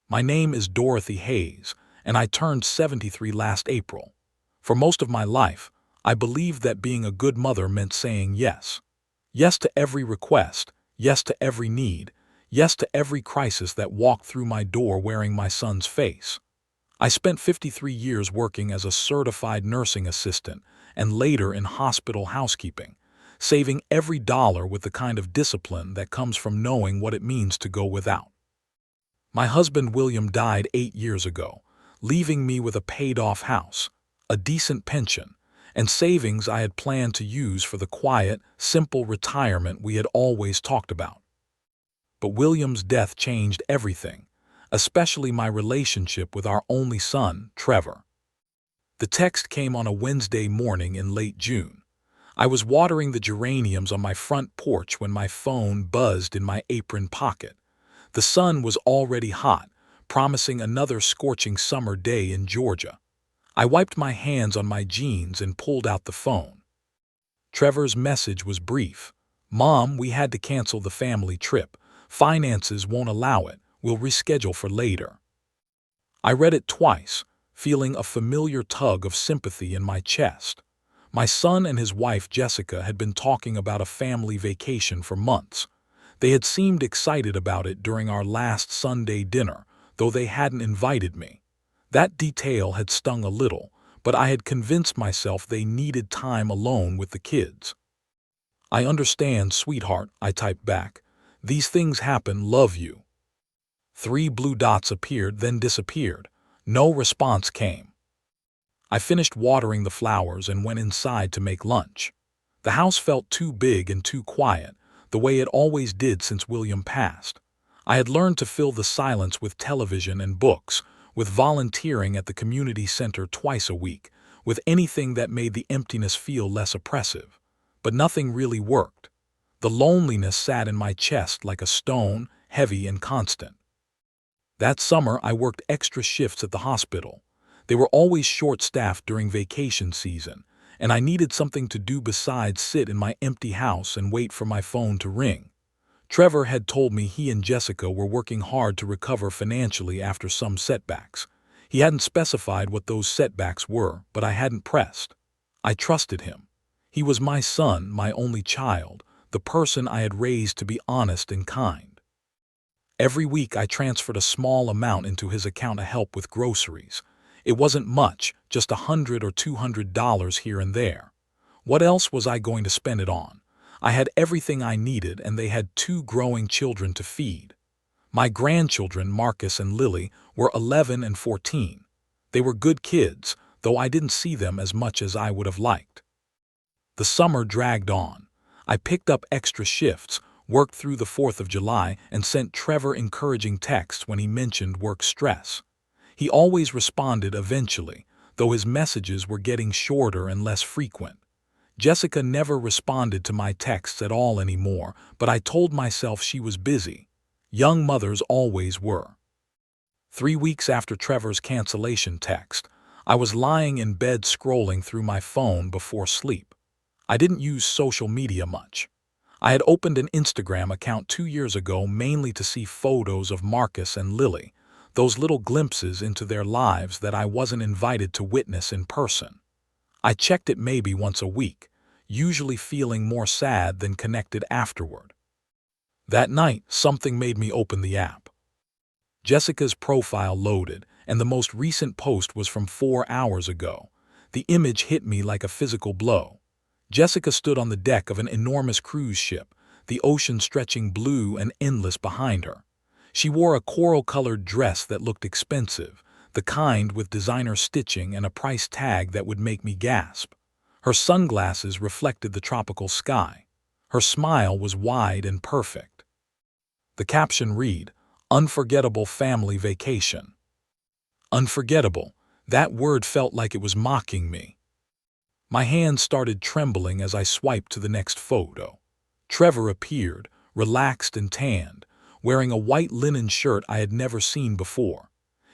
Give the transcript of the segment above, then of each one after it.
My name is Dorothy Hayes, and I turned 73 last April. For most of my life, I believed that being a good mother meant saying yes. Yes to every request, yes to every need, yes to every crisis that walked through my door wearing my son's face. I spent 53 years working as a certified nursing assistant and later in hospital housekeeping, saving every dollar with the kind of discipline that comes from knowing what it means to go without. My husband William died 8 years ago, leaving me with a paid-off house, a decent pension, and savings I had planned to use for the quiet, simple retirement we had always talked about. But William's death changed everything, especially my relationship with our only son, Trevor. The text came on a Wednesday morning in late June. I was watering the geraniums on my front porch when my phone buzzed in my apron pocket. The sun was already hot, promising another scorching summer day in Georgia. I wiped my hands on my jeans and pulled out the phone. Trevor's message was brief. "Mom, we had to cancel the family trip. Finances won't allow it. We'll reschedule for later." I read it twice, feeling a familiar tug of sympathy in my chest. My son and his wife Jessica had been talking about a family vacation for months. They had seemed excited about it during our last Sunday dinner, though they hadn't invited me. That detail had stung a little, but I had convinced myself they needed time alone with the kids. "I understand, sweetheart," I typed back. "These things happen, love you." 3 blue dots appeared, then disappeared. No response came. I finished watering the flowers and went inside to make lunch. The house felt too big and too quiet, the way it always did since William passed. I had learned to fill the silence with television and books, with volunteering at the community center twice a week, with anything that made the emptiness feel less oppressive. But nothing really worked. The loneliness sat in my chest like a stone, heavy and constant. That summer I worked extra shifts at the hospital. They were always short-staffed during vacation season, and I needed something to do besides sit in my empty house and wait for my phone to ring. Trevor had told me he and Jessica were working hard to recover financially after some setbacks. He hadn't specified what those setbacks were, but I hadn't pressed. I trusted him. He was my son, my only child, the person I had raised to be honest and kind. Every week I transferred a small amount into his account to help with groceries. It wasn't much, just $100 or $200 here and there. What else was I going to spend it on? I had everything I needed, and they had 2 growing children to feed. My grandchildren, Marcus and Lily, were 11 and 14. They were good kids, though I didn't see them as much as I would have liked. The summer dragged on. I picked up extra shifts, worked through the 4th of July, and sent Trevor encouraging texts when he mentioned work stress. He always responded eventually, though his messages were getting shorter and less frequent. Jessica never responded to my texts at all anymore, but I told myself she was busy. Young mothers always were. 3 weeks after Trevor's cancellation text, I was lying in bed scrolling through my phone before sleep. I didn't use social media much. I had opened an Instagram account 2 years ago mainly to see photos of Marcus and Lily, those little glimpses into their lives that I wasn't invited to witness in person. I checked it maybe once a week, usually feeling more sad than connected afterward. That night, something made me open the app. Jessica's profile loaded, and the most recent post was from 4 hours ago. The image hit me like a physical blow. Jessica stood on the deck of an enormous cruise ship, the ocean stretching blue and endless behind her. She wore a coral-colored dress that looked expensive, the kind with designer stitching and a price tag that would make me gasp. Her sunglasses reflected the tropical sky. Her smile was wide and perfect. The caption read, "Unforgettable family vacation." Unforgettable. That word felt like it was mocking me. My hands started trembling as I swiped to the next photo. Trevor appeared, relaxed and tanned, wearing a white linen shirt I had never seen before.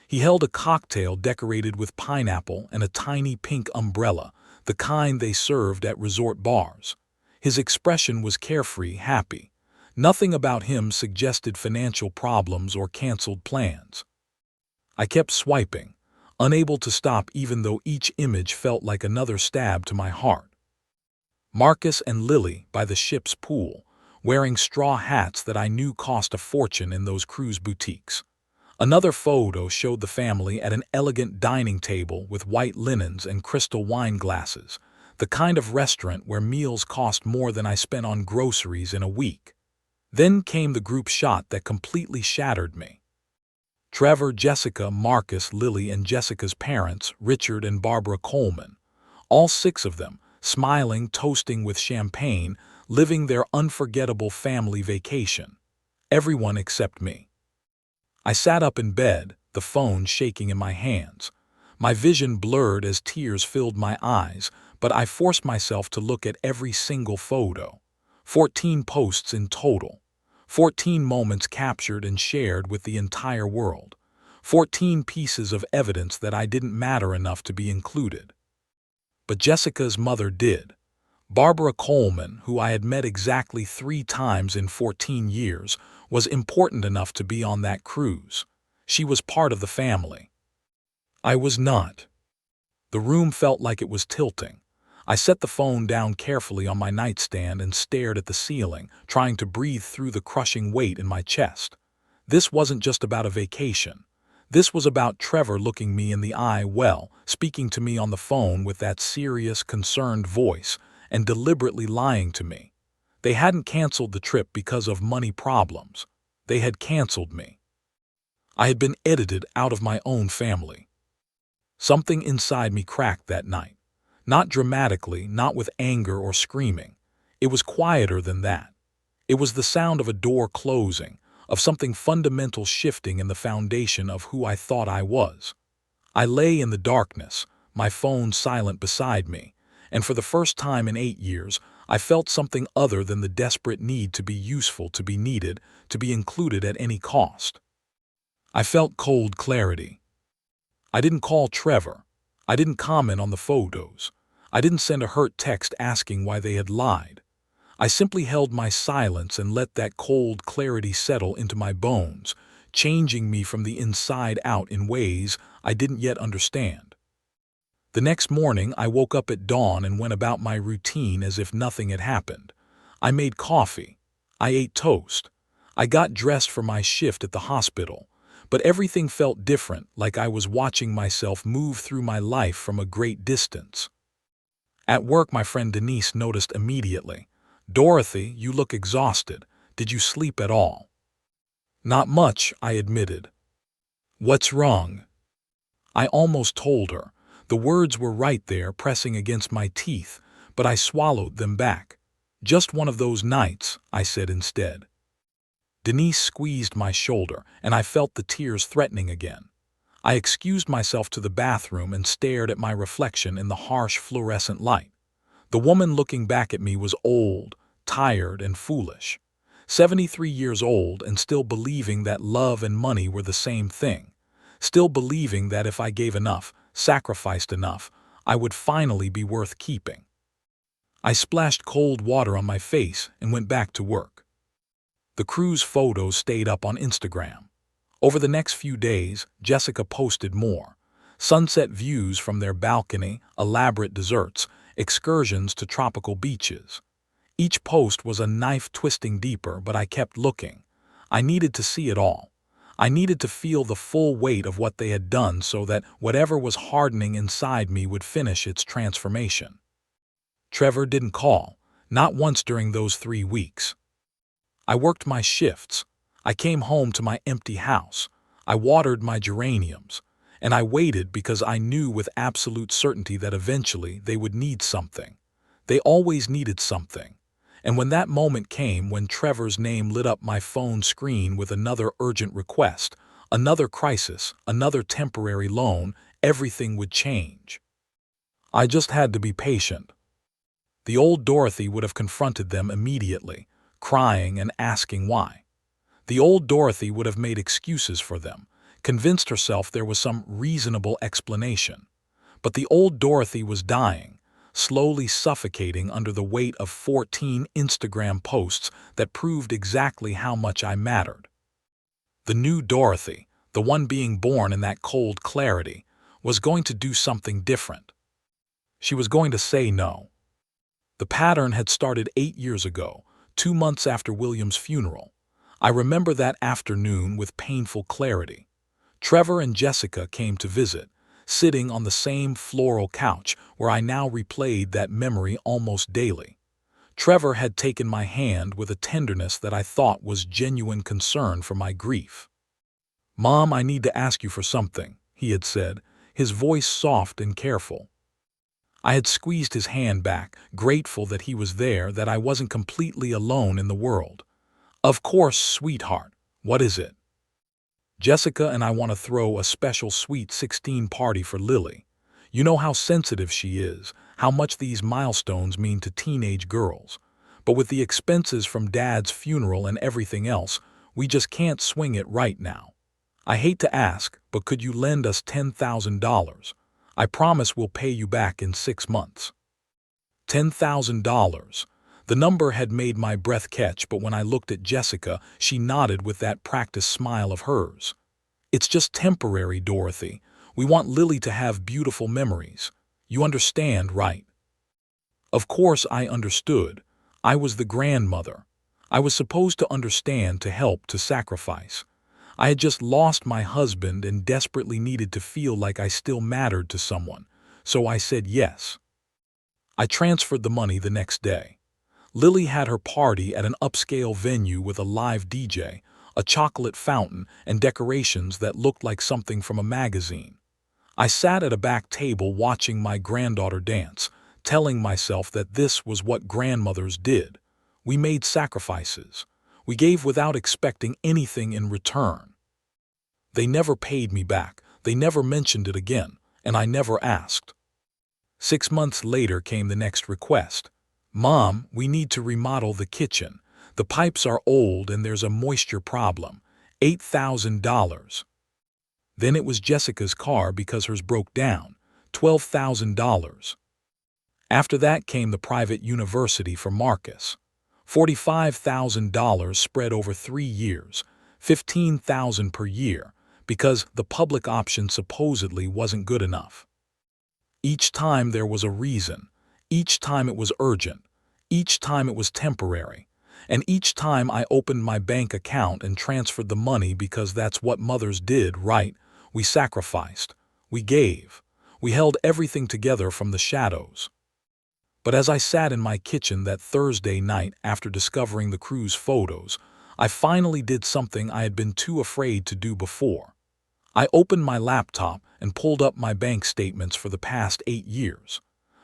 He held a cocktail decorated with pineapple and a tiny pink umbrella, the kind they served at resort bars. His expression was carefree, happy. Nothing about him suggested financial problems or canceled plans. I kept swiping, unable to stop even though each image felt like another stab to my heart. Marcus and Lily by the ship's pool, wearing straw hats that I knew cost a fortune in those cruise boutiques. Another photo showed the family at an elegant dining table with white linens and crystal wine glasses, the kind of restaurant where meals cost more than I spent on groceries in a week. Then came the group shot that completely shattered me. Trevor, Jessica, Marcus, Lily, and Jessica's parents, Richard and Barbara Coleman, all six of them, smiling, toasting with champagne, living their unforgettable family vacation. Everyone except me. I sat up in bed, the phone shaking in my hands. My vision blurred as tears filled my eyes, but I forced myself to look at every single photo. 14 posts in total. 14 moments captured and shared with the entire world. 14 pieces of evidence that I didn't matter enough to be included. But Jessica's mother did. Barbara Coleman, who I had met exactly 3 times in 14 years, was important enough to be on that cruise. She was part of the family. I was not. The room felt like it was tilting. I set the phone down carefully on my nightstand and stared at the ceiling, trying to breathe through the crushing weight in my chest. This wasn't just about a vacation. This was about Trevor looking me in the eye well, speaking to me on the phone with that serious, concerned voice, and deliberately lying to me. They hadn't canceled the trip because of money problems. They had canceled me. I had been edited out of my own family. Something inside me cracked that night. Not dramatically, not with anger or screaming. It was quieter than that. It was the sound of a door closing, of something fundamental shifting in the foundation of who I thought I was. I lay in the darkness, my phone silent beside me, and for the first time in 8 years, I felt something other than the desperate need to be useful, to be needed, to be included at any cost. I felt cold clarity. I didn't call Trevor. I didn't comment on the photos. I didn't send a hurt text asking why they had lied. I simply held my silence and let that cold clarity settle into my bones, changing me from the inside out in ways I didn't yet understand. The next morning, I woke up at dawn and went about my routine as if nothing had happened. I made coffee. I ate toast. I got dressed for my shift at the hospital. But everything felt different, like I was watching myself move through my life from a great distance. At work, my friend Denise noticed immediately. "Dorothy, you look exhausted. Did you sleep at all?" "Not much," I admitted. "What's wrong?" I almost told her. The words were right there, pressing against my teeth, but I swallowed them back. "Just one of those nights," I said instead. Denise squeezed my shoulder, and I felt the tears threatening again. I excused myself to the bathroom and stared at my reflection in the harsh fluorescent light. The woman looking back at me was old, tired, and foolish. 73 years old and still believing that love and money were the same thing. Still believing that if I gave enough, sacrificed enough, I would finally be worth keeping. I splashed cold water on my face and went back to work. The cruise photos stayed up on Instagram. Over the next few days, Jessica posted more. Sunset views from their balcony, elaborate desserts, excursions to tropical beaches. Each post was a knife twisting deeper, but I kept looking. I needed to see it all. I needed to feel the full weight of what they had done so that whatever was hardening inside me would finish its transformation. Trevor didn't call, not once during those 3 weeks. I worked my shifts. I came home to my empty house. I watered my geraniums. And I waited because I knew with absolute certainty that eventually they would need something. They always needed something. And when that moment came, when Trevor's name lit up my phone screen with another urgent request, another crisis, another temporary loan, everything would change. I just had to be patient. The old Dorothy would have confronted them immediately, crying and asking why. The old Dorothy would have made excuses for them, convinced herself there was some reasonable explanation. But the old Dorothy was dying, slowly suffocating under the weight of 14 Instagram posts that proved exactly how much I mattered. The new Dorothy, the one being born in that cold clarity, was going to do something different. She was going to say no. The pattern had started 8 years ago, 2 months after William's funeral. I remember that afternoon with painful clarity. Trevor and Jessica came to visit, sitting on the same floral couch where I now replayed that memory almost daily. Trevor had taken my hand with a tenderness that I thought was genuine concern for my grief. "Mom, I need to ask you for something," he had said, his voice soft and careful. I had squeezed his hand back, grateful that he was there, that I wasn't completely alone in the world. "Of course, sweetheart. What is it?" "Jessica and I want to throw a special sweet 16 party for Lily. You know how sensitive she is, how much these milestones mean to teenage girls. But with the expenses from Dad's funeral and everything else, we just can't swing it right now. I hate to ask, but could you lend us $10,000? I promise we'll pay you back in 6 months. $10,000. The number had made my breath catch, but when I looked at Jessica, she nodded with that practiced smile of hers. "It's just temporary, Dorothy. We want Lily to have beautiful memories. You understand, right?" Of course I understood. I was the grandmother. I was supposed to understand, to help, to sacrifice. I had just lost my husband and desperately needed to feel like I still mattered to someone, so I said yes. I transferred the money the next day. Lily had her party at an upscale venue with a live DJ, a chocolate fountain, and decorations that looked like something from a magazine. I sat at a back table watching my granddaughter dance, telling myself that this was what grandmothers did. We made sacrifices. We gave without expecting anything in return. They never paid me back, they never mentioned it again, and I never asked. 6 months later came the next request. "Mom, we need to remodel the kitchen. The pipes are old and there's a moisture problem. $8,000. Then it was Jessica's car because hers broke down. $12,000. After that came the private university for Marcus. $45,000 spread over 3 years, $15,000 per year, because the public option supposedly wasn't good enough. Each time there was a reason. Each time it was urgent. Each time it was temporary. And each time I opened my bank account and transferred the money because that's what mothers did, right? We sacrificed. We gave. We held everything together from the shadows. But as I sat in my kitchen that Thursday night after discovering the cruise photos, I finally did something I had been too afraid to do before. I opened my laptop and pulled up my bank statements for the past 8 years.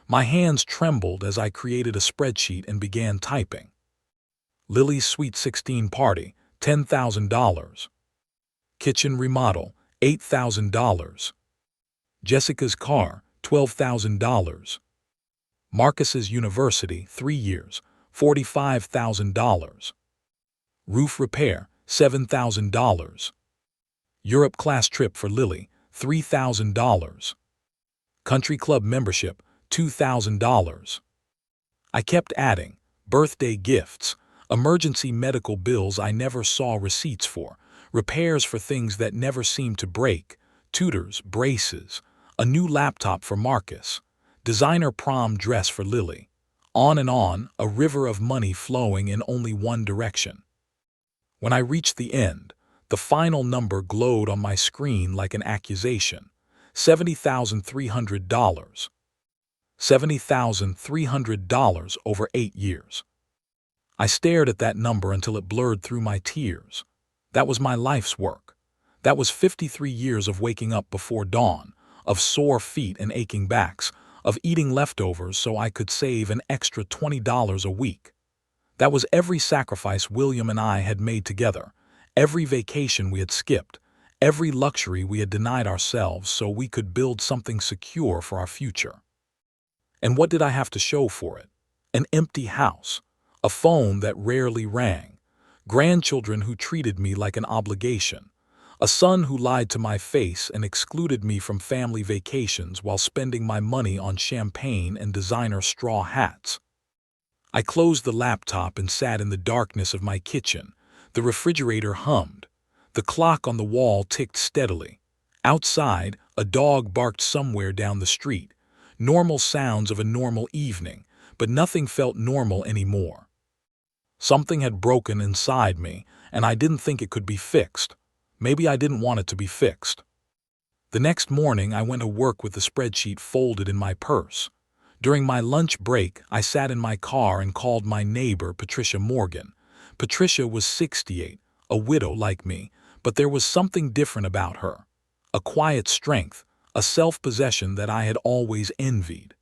My hands trembled as I created a spreadsheet and began typing. Lily's Sweet 16 party, $10,000. Kitchen remodel, $8,000. Jessica's car, $12,000. Marcus's university, 3 years, $45,000. Roof repair, $7,000. Europe class trip for Lily, $3,000. Country club membership, $2,000. I kept adding, birthday gifts, emergency medical bills I never saw receipts for, repairs for things that never seemed to break, tutors, braces, a new laptop for Marcus, designer prom dress for Lily. On, a river of money flowing in only one direction. When I reached the end, the final number glowed on my screen like an accusation. $70,300. $70,300 over 8 years. I stared at that number until it blurred through my tears. That was my life's work. That was 53 years of waking up before dawn, of sore feet and aching backs, of eating leftovers so I could save an extra $20 a week. That was every sacrifice William and I had made together, every vacation we had skipped, every luxury we had denied ourselves so we could build something secure for our future. And what did I have to show for it? An empty house, a phone that rarely rang, grandchildren who treated me like an obligation, a son who lied to my face and excluded me from family vacations while spending my money on champagne and designer straw hats. I closed the laptop and sat in the darkness of my kitchen. The refrigerator hummed. The clock on the wall ticked steadily. Outside, a dog barked somewhere down the street. Normal sounds of a normal evening, but nothing felt normal anymore. Something had broken inside me, and I didn't think it could be fixed. Maybe I didn't want it to be fixed. The next morning, I went to work with the spreadsheet folded in my purse. During my lunch break, I sat in my car and called my neighbor, Patricia Morgan. Patricia was 68, a widow like me, but there was something different about her. A quiet strength, a self-possession that I had always envied.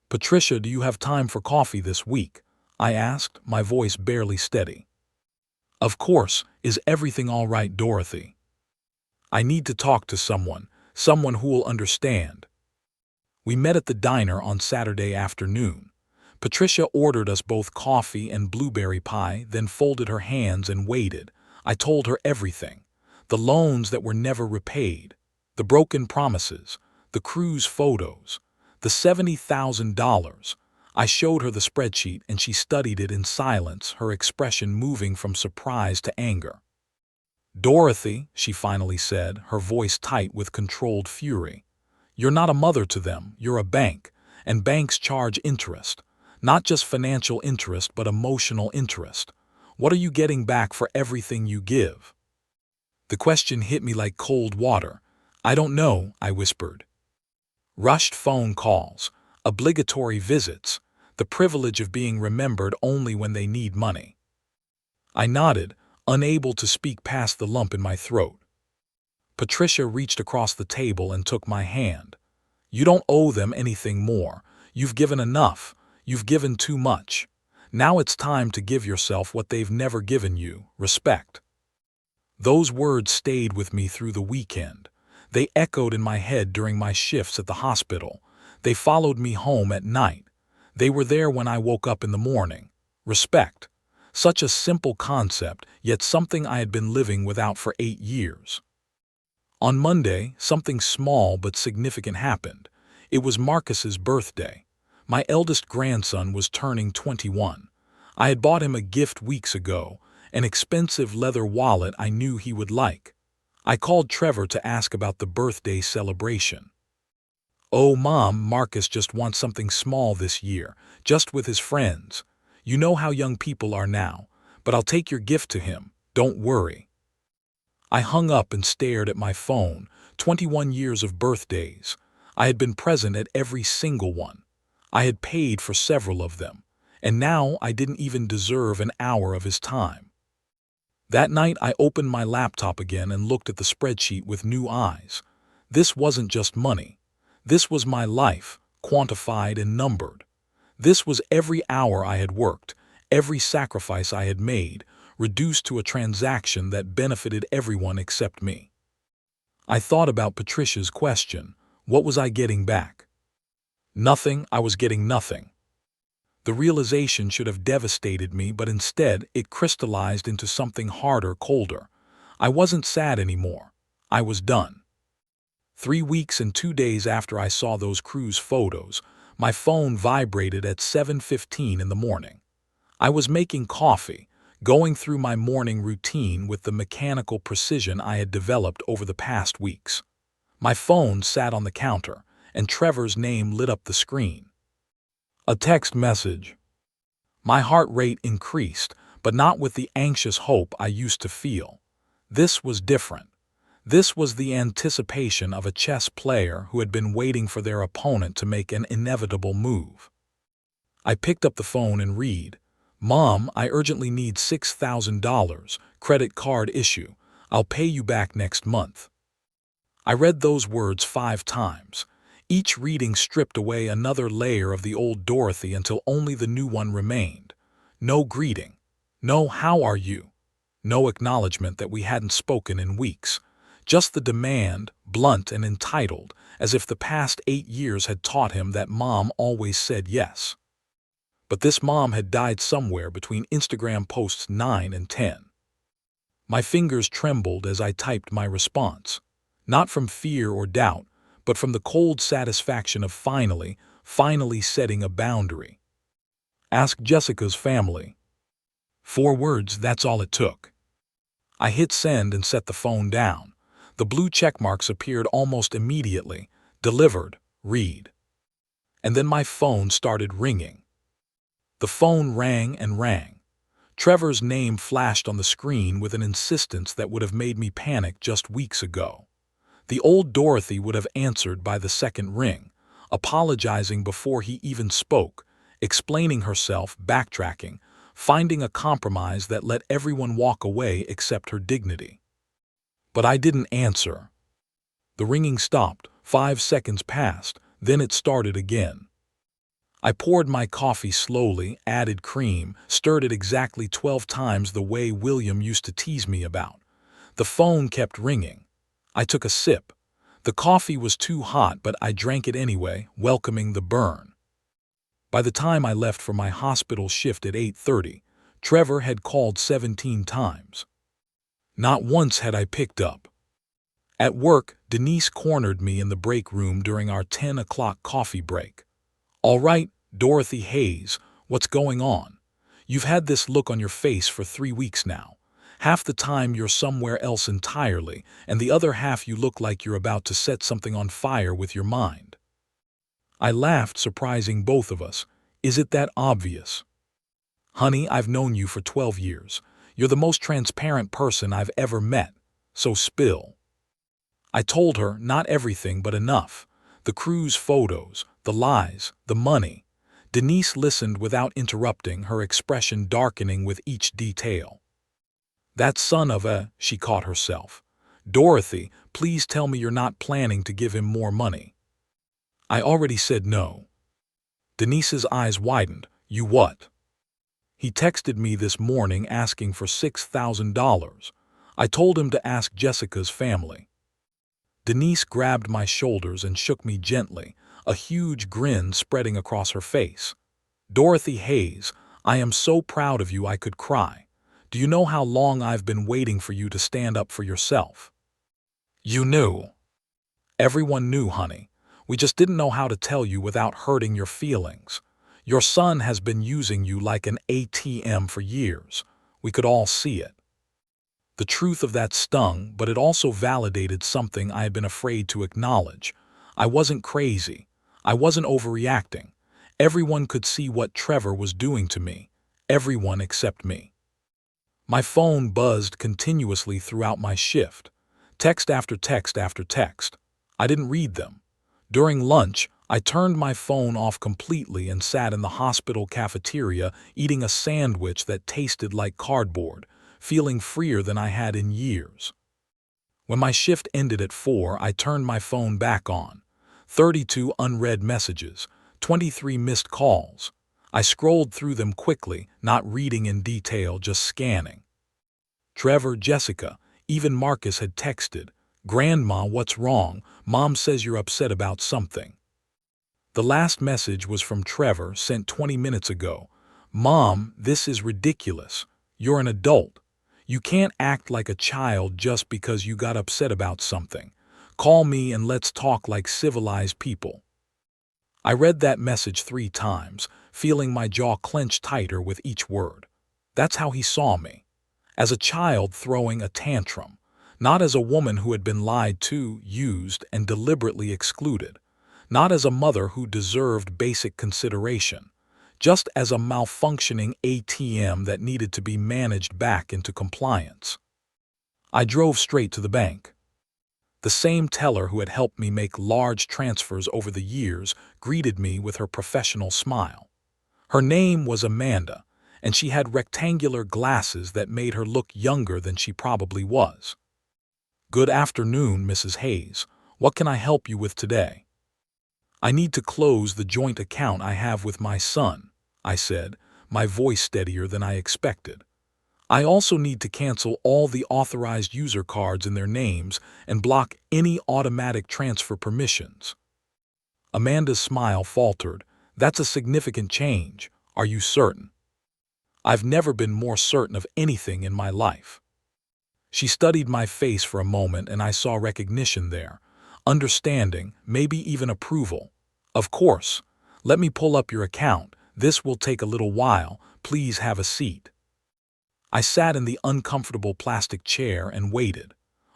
"Patricia, do you have time for coffee this week?" I asked, my voice barely steady. "Of course. Is everything all right, Dorothy?" "I need to talk to someone who will understand." We met at the diner on Saturday afternoon. Patricia ordered us both coffee and blueberry pie, then folded her hands and waited. I told her everything. The loans that were never repaid, the broken promises, the cruise photos, the $70,000. I showed her the spreadsheet and she studied it in silence, her expression moving from surprise to anger. "Dorothy," she finally said, her voice tight with controlled fury, "you're not a mother to them, you're a bank, and banks charge interest. Not just financial interest, but emotional interest. What are you getting back for everything you give?" The question hit me like cold water. "I don't know," I whispered. Rushed phone calls, obligatory visits, the privilege of being remembered only when they need money. I nodded, unable to speak past the lump in my throat. Patricia reached across the table and took my hand. "You don't owe them anything more. You've given enough. You've given too much. Now it's time to give yourself what they've never given you, respect." Those words stayed with me through the weekend. They echoed in my head during my shifts at the hospital. They followed me home at night. They were there when I woke up in the morning. Respect. Such a simple concept, yet something I had been living without for 8 years. On Monday, something small but significant happened. It was Marcus's birthday. My eldest grandson was turning 21. I had bought him a gift weeks ago, an expensive leather wallet I knew he would like. I called Trevor to ask about the birthday celebration. "Oh, Mom, Marcus just wants something small this year, just with his friends. You know how young people are now, but I'll take your gift to him, don't worry." I hung up and stared at my phone. 21 years of birthdays. I had been present at every single one. I had paid for several of them, and now I didn't even deserve an hour of his time. That night I opened my laptop again and looked at the spreadsheet with new eyes. This wasn't just money. This was my life, quantified and numbered. This was every hour I had worked, every sacrifice I had made, reduced to a transaction that benefited everyone except me. I thought about Patricia's question. What was I getting back? Nothing. I was getting nothing. The realization should have devastated me, but instead it crystallized into something harder, colder. I wasn't sad anymore. I was done. 3 weeks and 2 days after I saw those cruise photos, my phone vibrated at 7:15 in the morning. I was making coffee, going through my morning routine with the mechanical precision I had developed over the past weeks. My phone sat on the counter, and Trevor's name lit up the screen. A text message. My heart rate increased, but not with the anxious hope I used to feel. This was different. This was the anticipation of a chess player who had been waiting for their opponent to make an inevitable move. I picked up the phone and read, "Mom, I urgently need $6,000, credit card issue. I'll pay you back next month." I read those words 5 times. Each reading stripped away another layer of the old Dorothy until only the new one remained. No greeting. No "how are you?" No acknowledgement that we hadn't spoken in weeks. Just the demand, blunt and entitled, as if the past 8 years had taught him that Mom always said yes. But this mom had died somewhere between Instagram posts 9 and 10. My fingers trembled as I typed my response. Not from fear or doubt, but from the cold satisfaction of finally setting a boundary. "Ask Jessica's family." 4 words, that's all it took. I hit send and set the phone down. The blue check marks appeared almost immediately. Delivered. Read. And then my phone started ringing. The phone rang and rang. Trevor's name flashed on the screen with an insistence that would have made me panic just weeks ago. The old Dorothy would have answered by the second ring, apologizing before he even spoke, explaining herself, backtracking, finding a compromise that let everyone walk away except her dignity. But I didn't answer. The ringing stopped, 5 seconds passed, then it started again. I poured my coffee slowly, added cream, stirred it exactly 12 times the way William used to tease me about. The phone kept ringing. I took a sip. The coffee was too hot, but I drank it anyway, welcoming the burn. By the time I left for my hospital shift at 8:30, Trevor had called 17 times. Not once had I picked up. At work, Denise cornered me in the break room during our 10 o'clock coffee break. "All right, Dorothy Hayes, what's going on? You've had this look on your face for 3 weeks now. Half the time you're somewhere else entirely, and the other half you look like you're about to set something on fire with your mind." I laughed, surprising both of us. "Is it that obvious?" "Honey, I've known you for 12 years. You're the most transparent person I've ever met. So spill." I told her not everything, but enough. The cruise photos, the lies, the money. Denise listened without interrupting, her expression darkening with each detail. "That son of a," she caught herself. "Dorothy, please tell me you're not planning to give him more money." I already said no. Denise's eyes widened. "You what?" "He texted me this morning asking for $6,000. I told him to ask Jessica's family." Denise grabbed my shoulders and shook me gently, a huge grin spreading across her face. "Dorothy Hayes, I am so proud of you I could cry. Do you know how long I've been waiting for you to stand up for yourself?" "You knew." "Everyone knew, honey. We just didn't know how to tell you without hurting your feelings. Your son has been using you like an ATM for years. We could all see it." The truth of that stung, but it also validated something I had been afraid to acknowledge. I wasn't crazy. I wasn't overreacting. Everyone could see what Trevor was doing to me. Everyone except me. My phone buzzed continuously throughout my shift. Text after text after text. I didn't read them. During lunch, I turned my phone off completely and sat in the hospital cafeteria eating a sandwich that tasted like cardboard, feeling freer than I had in years. When my shift ended at 4, I turned my phone back on. 32 unread messages, 23 missed calls. I scrolled through them quickly, not reading in detail, just scanning. Trevor, Jessica, even Marcus had texted. "Grandma, what's wrong? Mom says you're upset about something." The last message was from Trevor, sent 20 minutes ago. "Mom, this is ridiculous. You're an adult. You can't act like a child just because you got upset about something. Call me and let's talk like civilized people." I read that message 3 times, feeling my jaw clench tighter with each word. That's how he saw me. As a child throwing a tantrum. Not as a woman who had been lied to, used, and deliberately excluded. Not as a mother who deserved basic consideration. Just as a malfunctioning ATM that needed to be managed back into compliance. I drove straight to the bank. The same teller who had helped me make large transfers over the years greeted me with her professional smile. Her name was Amanda, and she had rectangular glasses that made her look younger than she probably was. "Good afternoon, Mrs. Hayes. What can I help you with today?" "I need to close the joint account I have with my son," I said, my voice steadier than I expected. "I also need to cancel all the authorized user cards in their names and block any automatic transfer permissions." Amanda's smile faltered. "That's a significant change. Are you certain?" "I've never been more certain of anything in my life." She studied my face for a moment, and I saw recognition there. Understanding, maybe even approval. "Of course. Let me pull up your account. This will take a little while. Please have a seat." I sat in the uncomfortable plastic chair and waited.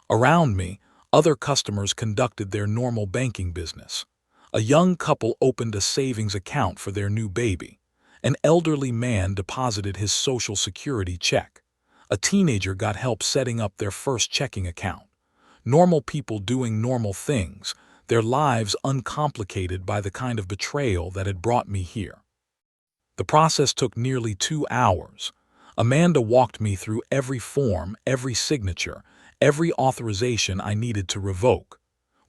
Around me, other customers conducted their normal banking business. A young couple opened a savings account for their new baby. An elderly man deposited his Social Security check. A teenager got help setting up their first checking account. Normal people doing normal things, their lives uncomplicated by the kind of betrayal that had brought me here. The process took nearly 2 hours. Amanda walked me through every form, every signature, every authorization I needed to revoke.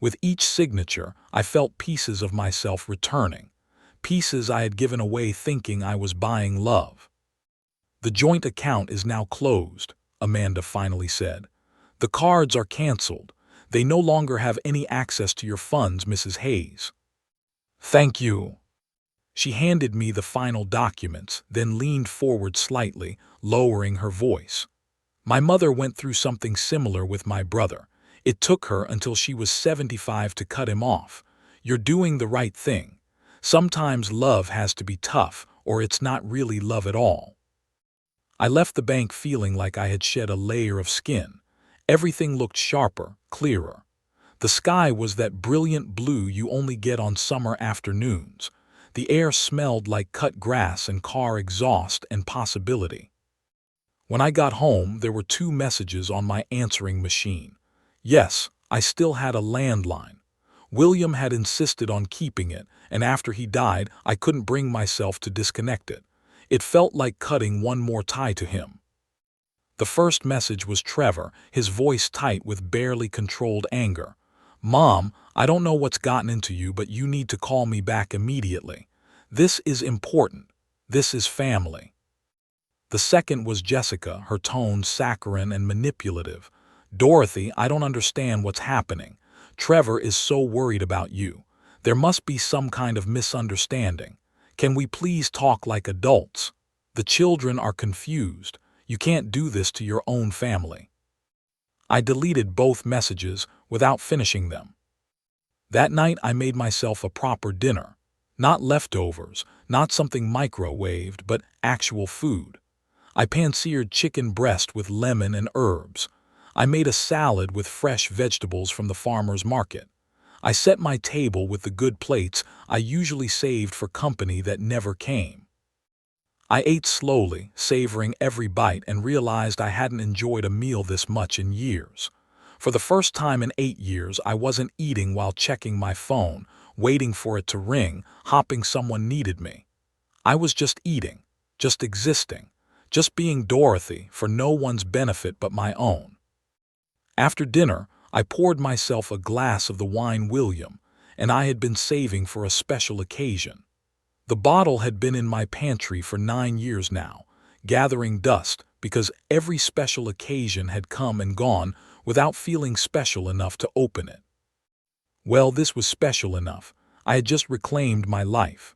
With each signature, I felt pieces of myself returning, pieces I had given away thinking I was buying love. "The joint account is now closed," Amanda finally said. "The cards are canceled. They no longer have any access to your funds, Mrs. Hayes." "Thank you." She handed me the final documents, then leaned forward slightly, lowering her voice. "My mother went through something similar with my brother. It took her until she was 75 to cut him off. You're doing the right thing. Sometimes love has to be tough, or it's not really love at all." I left the bank feeling like I had shed a layer of skin. Everything looked sharper, clearer. The sky was that brilliant blue you only get on summer afternoons. The air smelled like cut grass and car exhaust and possibility. When I got home, there were 2 messages on my answering machine. Yes, I still had a landline. William had insisted on keeping it, and after he died, I couldn't bring myself to disconnect it. It felt like cutting one more tie to him. The first message was Trevor, his voice tight with barely controlled anger. "Mom, I don't know what's gotten into you, but you need to call me back immediately. This is important. This is family." The second was Jessica, her tone saccharine and manipulative. "Dorothy, I don't understand what's happening. Trevor is so worried about you. There must be some kind of misunderstanding. Can we please talk like adults? The children are confused. You can't do this to your own family." I deleted both messages without finishing them. That night I made myself a proper dinner. Not leftovers, not something microwaved, but actual food. I pan-seared chicken breast with lemon and herbs. I made a salad with fresh vegetables from the farmer's market. I set my table with the good plates I usually saved for company that never came. I ate slowly, savoring every bite, and realized I hadn't enjoyed a meal this much in years. For the first time in 8 years, I wasn't eating while checking my phone, waiting for it to ring, hoping someone needed me. I was just eating, just existing, just being Dorothy for no one's benefit but my own. After dinner, I poured myself a glass of the wine William, and I had been saving for a special occasion. The bottle had been in my pantry for 9 years now, gathering dust because every special occasion had come and gone without feeling special enough to open it. Well, this was special enough. I had just reclaimed my life.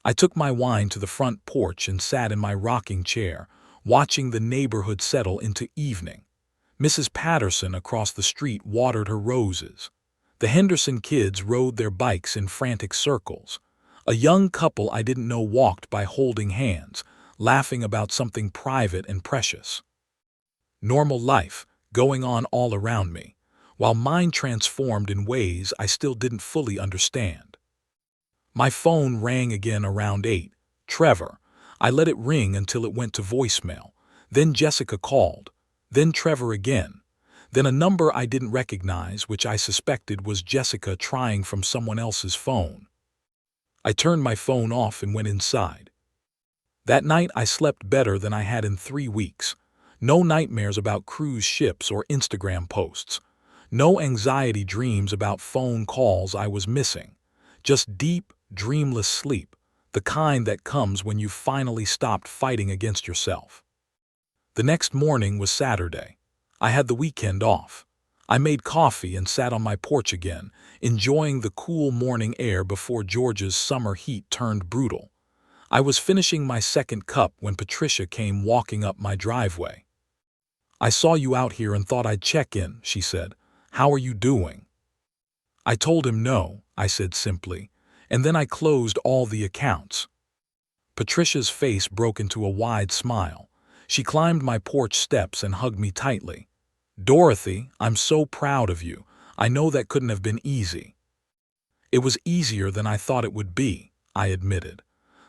I took my wine to the front porch and sat in my rocking chair, watching the neighborhood settle into evening. Mrs. Patterson across the street watered her roses. The Henderson kids rode their bikes in frantic circles. A young couple I didn't know walked by holding hands, laughing about something private and precious. Normal life, going on all around me, while mine transformed in ways I still didn't fully understand. My phone rang again around 8. Trevor. I let it ring until it went to voicemail. Then Jessica called. Then Trevor again. Then a number I didn't recognize, which I suspected was Jessica trying from someone else's phone. I turned my phone off and went inside. That night I slept better than I had in 3 weeks. No nightmares about cruise ships or Instagram posts. No anxiety dreams about phone calls I was missing. Just deep, dreamless sleep, the kind that comes when you've finally stopped fighting against yourself. The next morning was Saturday. I had the weekend off. I made coffee and sat on my porch again, enjoying the cool morning air before Georgia's summer heat turned brutal. I was finishing my second cup when Patricia came walking up my driveway. "I saw you out here and thought I'd check in," she said. "How are you doing?" I told him no, I said simply, and then I closed all the accounts. Patricia's face broke into a wide smile. She climbed my porch steps and hugged me tightly. "Dorothy, I'm so proud of you. I know that couldn't have been easy." "It was easier than I thought it would be," I admitted.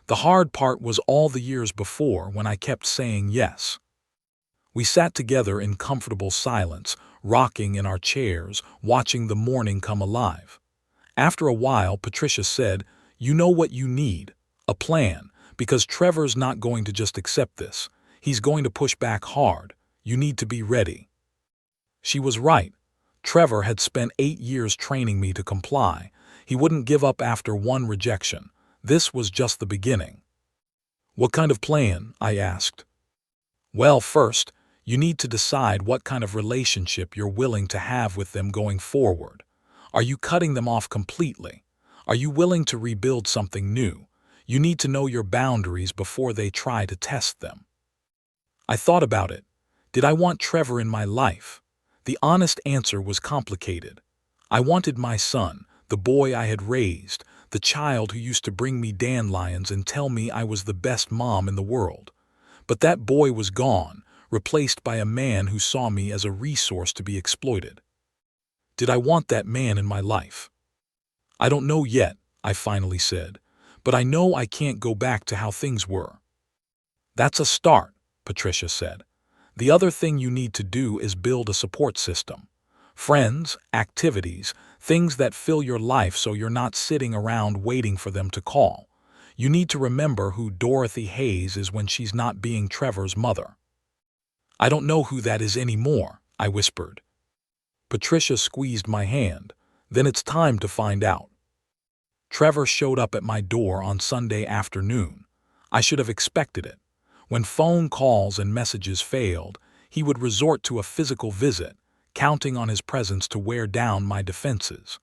"The hard part was all the years before when I kept saying yes." We sat together in comfortable silence, rocking in our chairs, watching the morning come alive. After a while, Patricia said, "You know what you need? A plan, because Trevor's not going to just accept this. He's going to push back hard. You need to be ready." She was right. Trevor had spent 8 years training me to comply. He wouldn't give up after one rejection. This was just the beginning. "What kind of plan?" I asked. "Well, first, you need to decide what kind of relationship you're willing to have with them going forward. Are you cutting them off completely? Are you willing to rebuild something new? You need to know your boundaries before they try to test them." I thought about it. Did I want Trevor in my life? The honest answer was complicated. I wanted my son, the boy I had raised, the child who used to bring me dandelions and tell me I was the best mom in the world. But that boy was gone, replaced by a man who saw me as a resource to be exploited. Did I want that man in my life? "I don't know yet," I finally said, "but I know I can't go back to how things were." "That's a start," Patricia said. "The other thing you need to do is build a support system. Friends, activities, things that fill your life so you're not sitting around waiting for them to call. You need to remember who Dorothy Hayes is when she's not being Trevor's mother." "I don't know who that is anymore," I whispered. Patricia squeezed my hand. "Then it's time to find out." Trevor showed up at my door on Sunday afternoon. I should have expected it. When phone calls and messages failed, he would resort to a physical visit, counting on his presence to wear down my defenses.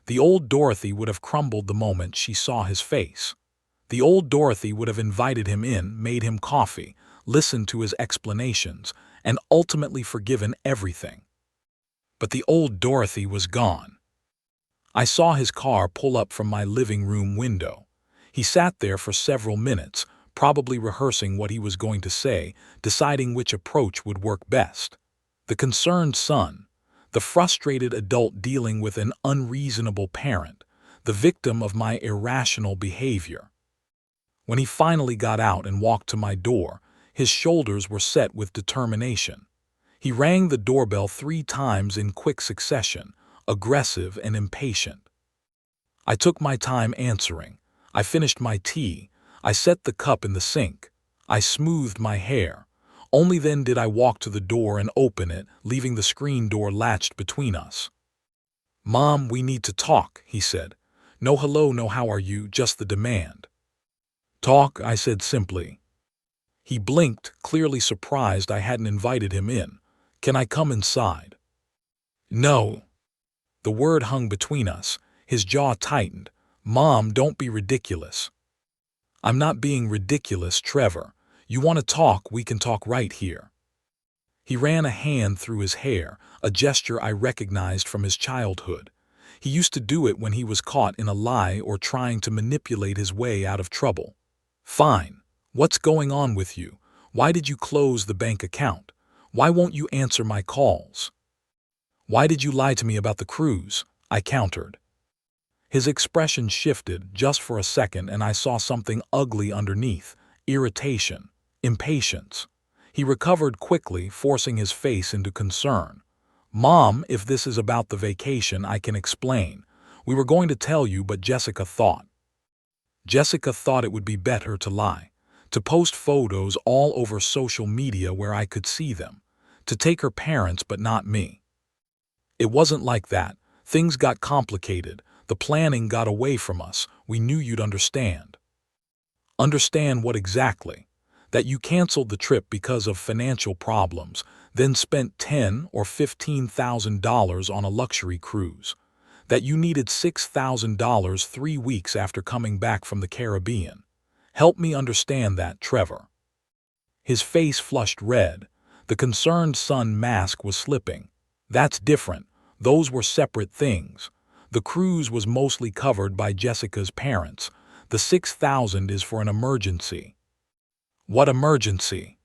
The old Dorothy would have crumbled the moment she saw his face. The old Dorothy would have invited him in, made him coffee, listened to his explanations, and ultimately forgiven everything. But the old Dorothy was gone. I saw his car pull up from my living room window. He sat there for several minutes, probably rehearsing what he was going to say, deciding which approach would work best. The concerned son, the frustrated adult dealing with an unreasonable parent, the victim of my irrational behavior. When he finally got out and walked to my door, his shoulders were set with determination. He rang the doorbell 3 times in quick succession, aggressive and impatient. I took my time answering. I finished my tea. I set the cup in the sink. I smoothed my hair. Only then did I walk to the door and open it, leaving the screen door latched between us. "Mom, we need to talk," he said. "No hello, no how are you, just the demand." "Talk," I said simply. He blinked, clearly surprised I hadn't invited him in. "Can I come inside?" "No." The word hung between us. His jaw tightened. "Mom, don't be ridiculous." "I'm not being ridiculous, Trevor. You want to talk, we can talk right here." He ran a hand through his hair, a gesture I recognized from his childhood. He used to do it when he was caught in a lie or trying to manipulate his way out of trouble. "Fine. What's going on with you? Why did you close the bank account? Why won't you answer my calls? Why did you lie to me about the cruise?" I countered. His expression shifted just for a second and I saw something ugly underneath: irritation, impatience. He recovered quickly, forcing his face into concern. "Mom, if this is about the vacation, I can explain. We were going to tell you, but Jessica thought it would be better to lie, to post photos all over social media where I could see them, to take her parents but not me." "It wasn't like that. Things got complicated. The planning got away from us. We knew you'd understand." "Understand what exactly?" "That you canceled the trip because of financial problems, then spent $10,000 or $15,000 on a luxury cruise. That you needed $6,000 3 weeks after coming back from the Caribbean. Help me understand that, Trevor." His face flushed red. The concerned son mask was slipping. "That's different. Those were separate things. The cruise was mostly covered by Jessica's parents. The $6,000 is for an emergency." "What emergency?"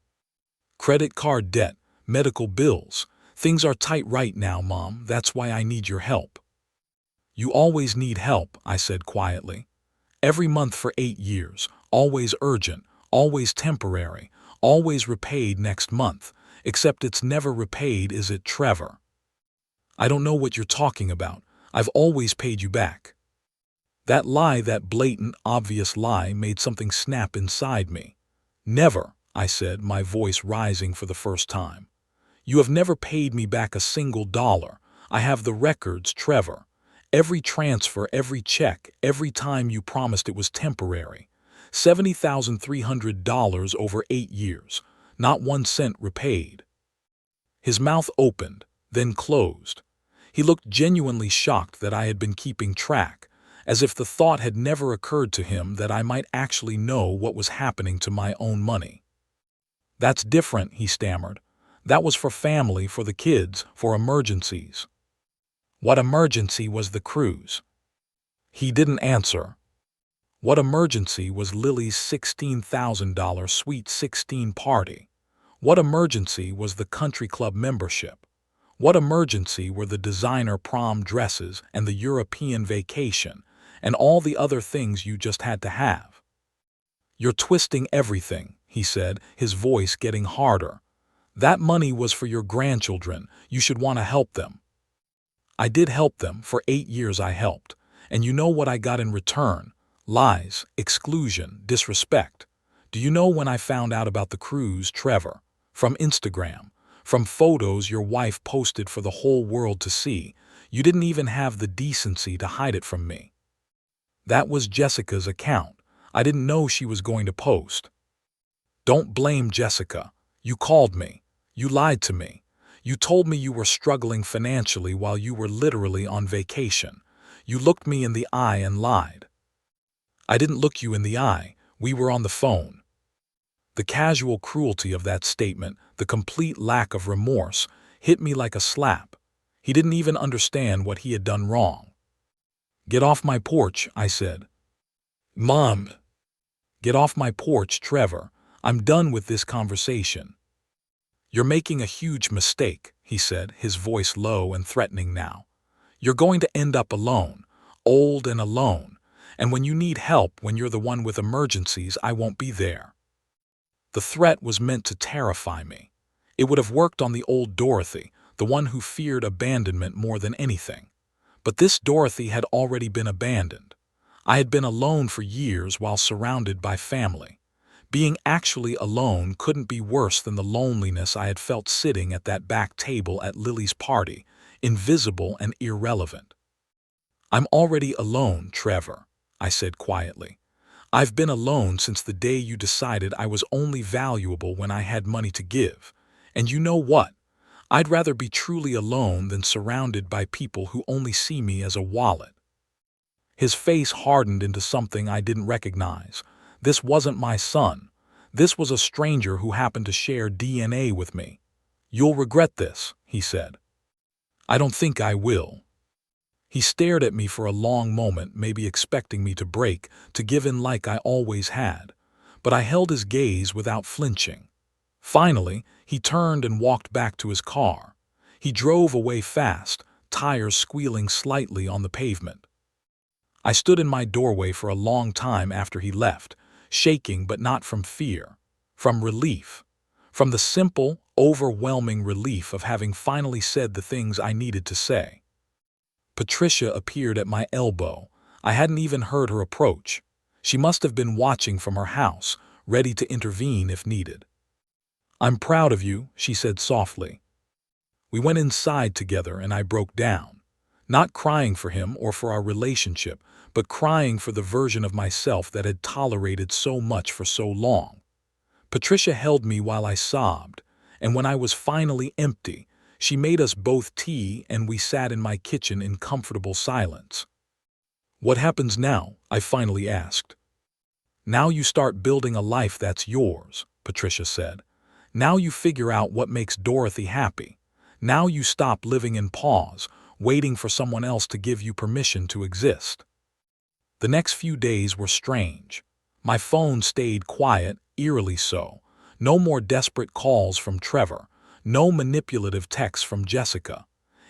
Credit card debt, medical bills. Things are tight right now, Mom. That's why I need your help. You always need help, I said quietly. Every month for 8 years, always urgent, always temporary, always repaid next month, except it's never repaid, is it, Trevor? I don't know what you're talking about. I've always paid you back. That lie, that blatant, obvious lie, made something snap inside me. Never, I said, my voice rising for the first time. You have never paid me back a single dollar. I have the records, Trevor. Every transfer, every check, every time you promised it was temporary. $70,300 over 8 years. Not 1 cent repaid. His mouth opened, then closed. He looked genuinely shocked that I had been keeping track, as if the thought had never occurred to him that I might actually know what was happening to my own money. That's different, he stammered. That was for family, for the kids, for emergencies. What emergency was the cruise? He didn't answer. What emergency was Lily's $16,000 Sweet 16 party? What emergency was the country club membership? What emergency were the designer prom dresses and the European vacation and all the other things you just had to have? You're twisting everything, he said, his voice getting harder. That money was for your grandchildren. You should want to help them. I did help them. For 8 years I helped. And you know what I got in return? Lies, exclusion, disrespect. Do you know when I found out about the cruise, Trevor? From Instagram. From photos your wife posted for the whole world to see. You didn't even have the decency to hide it from me. That was Jessica's account. I didn't know she was going to post. Don't blame Jessica. You called me. You lied to me. You told me you were struggling financially while you were literally on vacation. You looked me in the eye and lied. I didn't look you in the eye. We were on the phone. The casual cruelty of that statement, the complete lack of remorse, hit me like a slap. He didn't even understand what he had done wrong. Get off my porch, I said. Mom. Get off my porch, Trevor. I'm done with this conversation. You're making a huge mistake, he said, his voice low and threatening now. You're going to end up alone, old and alone. And when you need help, when you're the one with emergencies, I won't be there. The threat was meant to terrify me. It would have worked on the old Dorothy, the one who feared abandonment more than anything. But this Dorothy had already been abandoned. I had been alone for years while surrounded by family. Being actually alone couldn't be worse than the loneliness I had felt sitting at that back table at Lily's party, invisible and irrelevant. I'm already alone, Trevor, I said quietly. I've been alone since the day you decided I was only valuable when I had money to give. And you know what? I'd rather be truly alone than surrounded by people who only see me as a wallet. His face hardened into something I didn't recognize. This wasn't my son. This was a stranger who happened to share DNA with me. You'll regret this, he said. I don't think I will. He stared at me for a long moment, maybe expecting me to break, to give in like I always had. But I held his gaze without flinching. Finally, he turned and walked back to his car. He drove away fast, tires squealing slightly on the pavement. I stood in my doorway for a long time after he left, shaking but not from fear, from relief, from the simple, overwhelming relief of having finally said the things I needed to say. Patricia appeared at my elbow. I hadn't even heard her approach. She must have been watching from her house, ready to intervene if needed. I'm proud of you, she said softly. We went inside together and I broke down, not crying for him or for our relationship, but crying for the version of myself that had tolerated so much for so long. Patricia held me while I sobbed, and when I was finally empty, she made us both tea and we sat in my kitchen in comfortable silence. What happens now? I finally asked. Now you start building a life that's yours, Patricia said. Now you figure out what makes Dorothy happy. Now you stop living in pause, waiting for someone else to give you permission to exist. The next few days were strange. My phone stayed quiet, eerily so. No more desperate calls from Trevor. No manipulative texts from Jessica.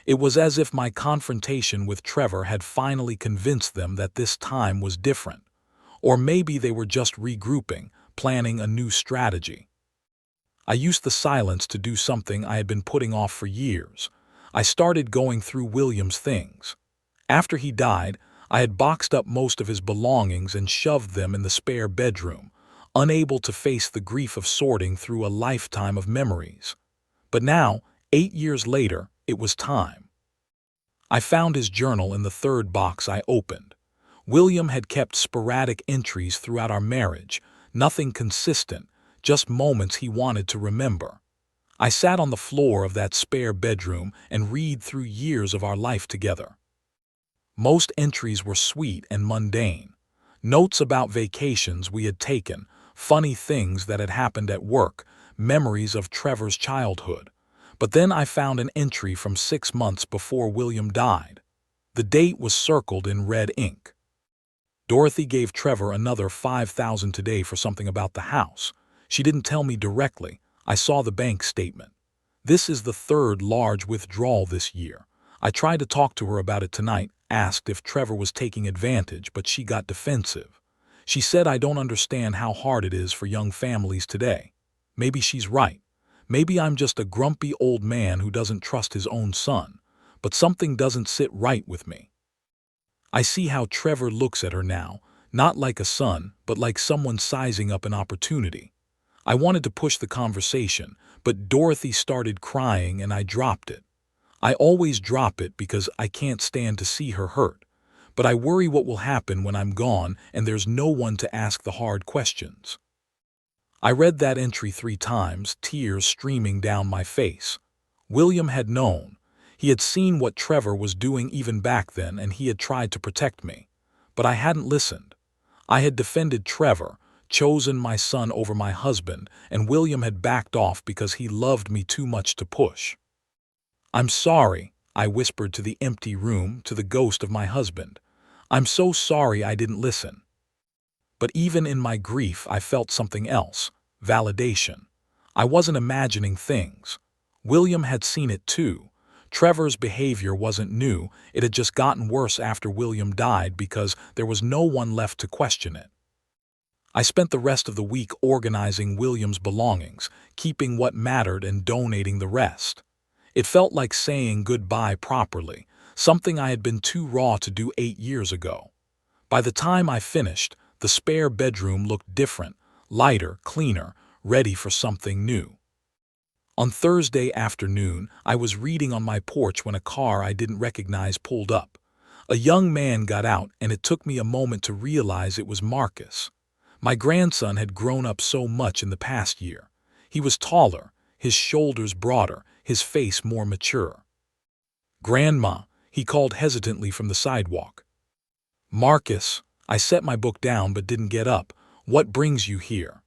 It was as if my confrontation with Trevor had finally convinced them that this time was different. Or maybe they were just regrouping, planning a new strategy. I used the silence to do something I had been putting off for years. I started going through William's things. After he died, I had boxed up most of his belongings and shoved them in the spare bedroom, unable to face the grief of sorting through a lifetime of memories. But now, 8 years later, it was time. I found his journal in the third box I opened. William had kept sporadic entries throughout our marriage, nothing consistent, just moments he wanted to remember. I sat on the floor of that spare bedroom and read through years of our life together. Most entries were sweet and mundane. Notes about vacations we had taken, funny things that had happened at work, memories of Trevor's childhood. But then I found an entry from 6 months before William died. The date was circled in red ink. Dorothy gave Trevor another $5,000 today for something about the house. She didn't tell me directly. I saw the bank statement. This is the third large withdrawal this year. I tried to talk to her about it tonight, asked if Trevor was taking advantage, but she got defensive. She said I don't understand how hard it is for young families today. Maybe she's right. Maybe I'm just a grumpy old man who doesn't trust his own son. But something doesn't sit right with me. I see how Trevor looks at her now, not like a son, but like someone sizing up an opportunity. I wanted to push the conversation, but Dorothy started crying and I dropped it. I always drop it because I can't stand to see her hurt. But I worry what will happen when I'm gone and there's no one to ask the hard questions. I read that entry 3 times, tears streaming down my face. William had known. He had seen what Trevor was doing even back then and he had tried to protect me. But I hadn't listened. I had defended Trevor, chosen my son over my husband, and William had backed off because he loved me too much to push. I'm sorry, I whispered to the empty room, to the ghost of my husband. I'm so sorry I didn't listen. But even in my grief I felt something else, validation. I wasn't imagining things. William had seen it too. Trevor's behavior wasn't new, it had just gotten worse after William died because there was no one left to question it. I spent the rest of the week organizing William's belongings, keeping what mattered and donating the rest. It felt like saying goodbye properly, something I had been too raw to do 8 years ago. By the time I finished, the spare bedroom looked different, lighter, cleaner, ready for something new. On Thursday afternoon, I was reading on my porch when a car I didn't recognize pulled up. A young man got out, and it took me a moment to realize it was Marcus. My grandson had grown up so much in the past year. He was taller, his shoulders broader, his face more mature. "Grandma," he called hesitantly from the sidewalk. "Marcus," I set my book down but didn't get up. "What brings you here?"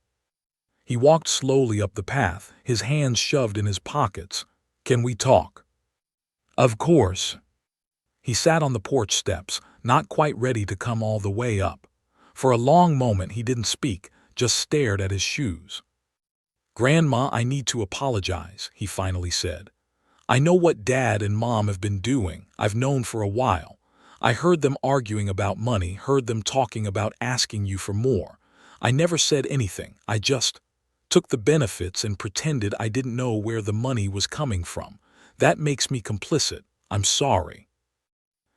He walked slowly up the path, his hands shoved in his pockets. "Can we talk?" "Of course." He sat on the porch steps, not quite ready to come all the way up. For a long moment he didn't speak, just stared at his shoes. "Grandma, I need to apologize," he finally said. "I know what Dad and Mom have been doing. I've known for a while. I heard them arguing about money, heard them talking about asking you for more. I never said anything. I just took the benefits and pretended I didn't know where the money was coming from. That makes me complicit. I'm sorry."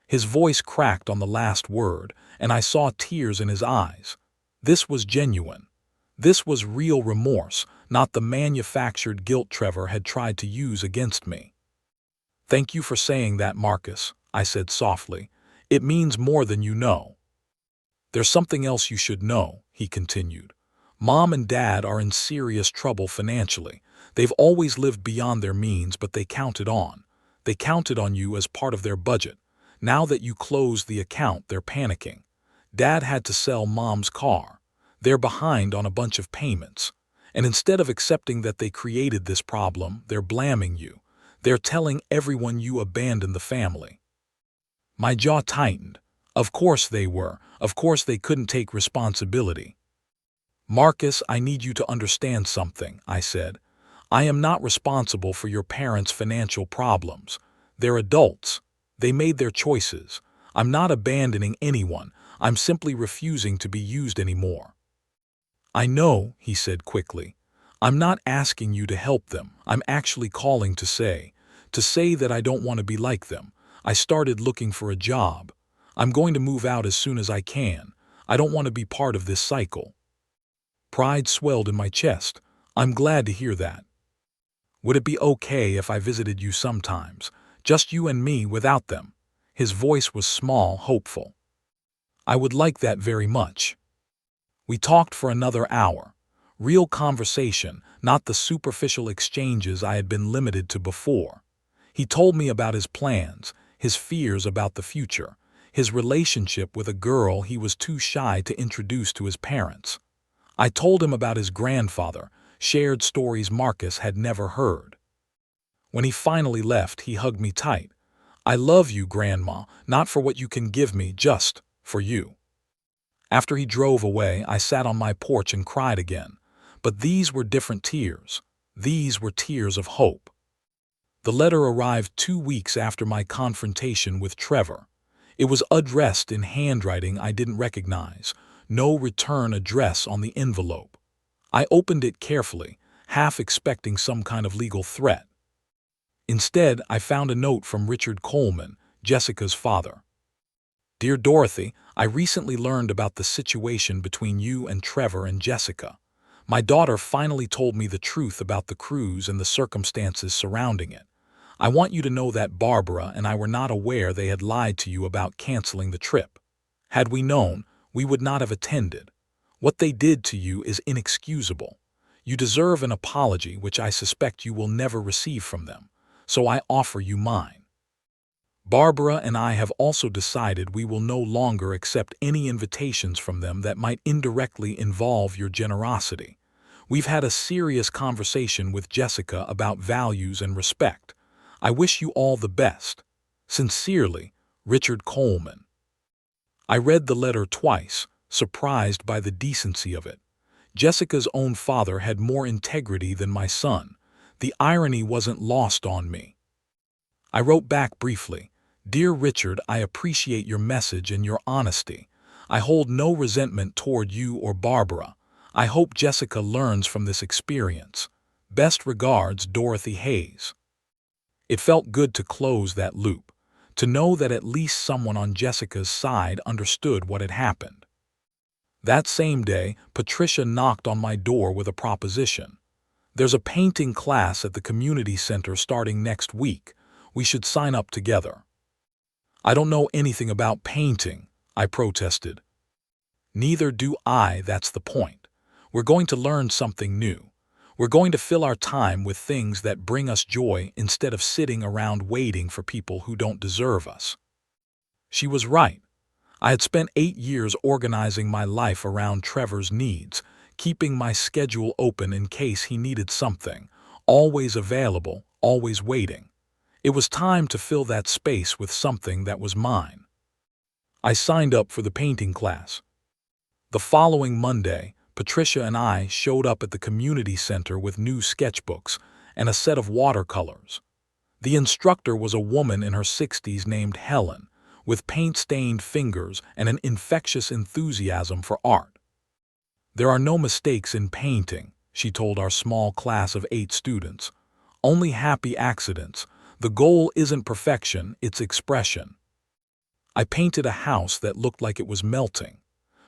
His voice cracked on the last word, and I saw tears in his eyes. This was genuine. This was real remorse, not the manufactured guilt Trevor had tried to use against me. "Thank you for saying that, Marcus," I said softly. "It means more than you know." "There's something else you should know," he continued. "Mom and Dad are in serious trouble financially. They've always lived beyond their means, but they counted on. They counted on you as part of their budget. Now that you closed the account, they're panicking. Dad had to sell Mom's car. They're behind on a bunch of payments. And instead of accepting that they created this problem, they're blaming you. They're telling everyone you abandoned the family." My jaw tightened. Of course they were. Of course they couldn't take responsibility. Marcus, I need you to understand something, I said. I am not responsible for your parents' financial problems. They're adults. They made their choices. I'm not abandoning anyone. I'm simply refusing to be used anymore. I know, he said quickly. I'm not asking you to help them. I'm actually calling to say that I don't want to be like them. I started looking for a job. I'm going to move out as soon as I can. I don't want to be part of this cycle. Pride swelled in my chest. I'm glad to hear that. Would it be okay if I visited you sometimes? Just you and me without them? His voice was small, hopeful. I would like that very much. We talked for another hour. Real conversation, not the superficial exchanges I had been limited to before. He told me about his plans, his fears about the future, his relationship with a girl he was too shy to introduce to his parents. I told him about his grandfather, shared stories Marcus had never heard. When he finally left, he hugged me tight. I love you, Grandma, not for what you can give me, just for you. After he drove away, I sat on my porch and cried again. But these were different tears. These were tears of hope. The letter arrived 2 weeks after my confrontation with Trevor. It was addressed in handwriting I didn't recognize, no return address on the envelope. I opened it carefully, half expecting some kind of legal threat. Instead, I found a note from Richard Coleman, Jessica's father. Dear Dorothy, I recently learned about the situation between you and Trevor and Jessica. My daughter finally told me the truth about the cruise and the circumstances surrounding it. I want you to know that Barbara and I were not aware they had lied to you about canceling the trip. Had we known, we would not have attended. What they did to you is inexcusable. You deserve an apology which I suspect you will never receive from them, so I offer you mine. Barbara and I have also decided we will no longer accept any invitations from them that might indirectly involve your generosity. We've had a serious conversation with Jessica about values and respect. I wish you all the best. Sincerely, Richard Coleman. I read the letter twice, surprised by the decency of it. Jessica's own father had more integrity than my son. The irony wasn't lost on me. I wrote back briefly. Dear Richard, I appreciate your message and your honesty. I hold no resentment toward you or Barbara. I hope Jessica learns from this experience. Best regards, Dorothy Hayes. It felt good to close that loop, to know that at least someone on Jessica's side understood what had happened. That same day, Patricia knocked on my door with a proposition. There's a painting class at the community center starting next week. We should sign up together. I don't know anything about painting, I protested. Neither do I, that's the point. We're going to learn something new. We're going to fill our time with things that bring us joy instead of sitting around waiting for people who don't deserve us. She was right. I had spent 8 years organizing my life around Trevor's needs, keeping my schedule open in case he needed something, always available, always waiting. It was time to fill that space with something that was mine. I signed up for the painting class. The following Monday, Patricia and I showed up at the community center with new sketchbooks and a set of watercolors. The instructor was a woman in her 60s named Helen, with paint-stained fingers and an infectious enthusiasm for art. There are no mistakes in painting, she told our small class of 8 students. Only happy accidents. The goal isn't perfection, it's expression. I painted a house that looked like it was melting.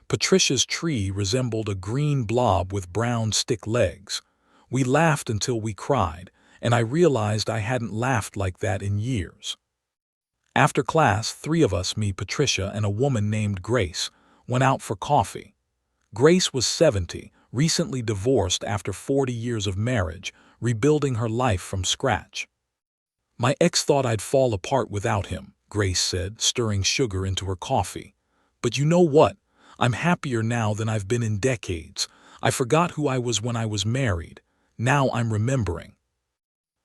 Patricia's tree resembled a green blob with brown stick legs. We laughed until we cried, and I realized I hadn't laughed like that in years. After class, 3 of us, me, Patricia, and a woman named Grace, went out for coffee. Grace was 70, recently divorced after 40 years of marriage, rebuilding her life from scratch. My ex thought I'd fall apart without him, Grace said, stirring sugar into her coffee. But you know what? I'm happier now than I've been in decades. I forgot who I was when I was married. Now I'm remembering.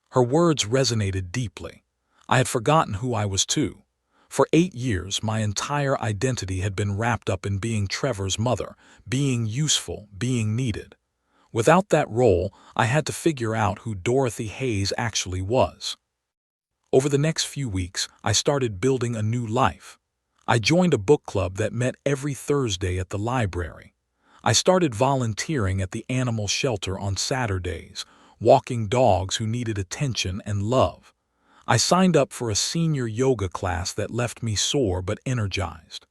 Her words resonated deeply. I had forgotten who I was too. For 8 years, my entire identity had been wrapped up in being Trevor's mother, being useful, being needed. Without that role, I had to figure out who Dorothy Hayes actually was. Over the next few weeks, I started building a new life. I joined a book club that met every Thursday at the library. I started volunteering at the animal shelter on Saturdays, walking dogs who needed attention and love. I signed up for a senior yoga class that left me sore but energized.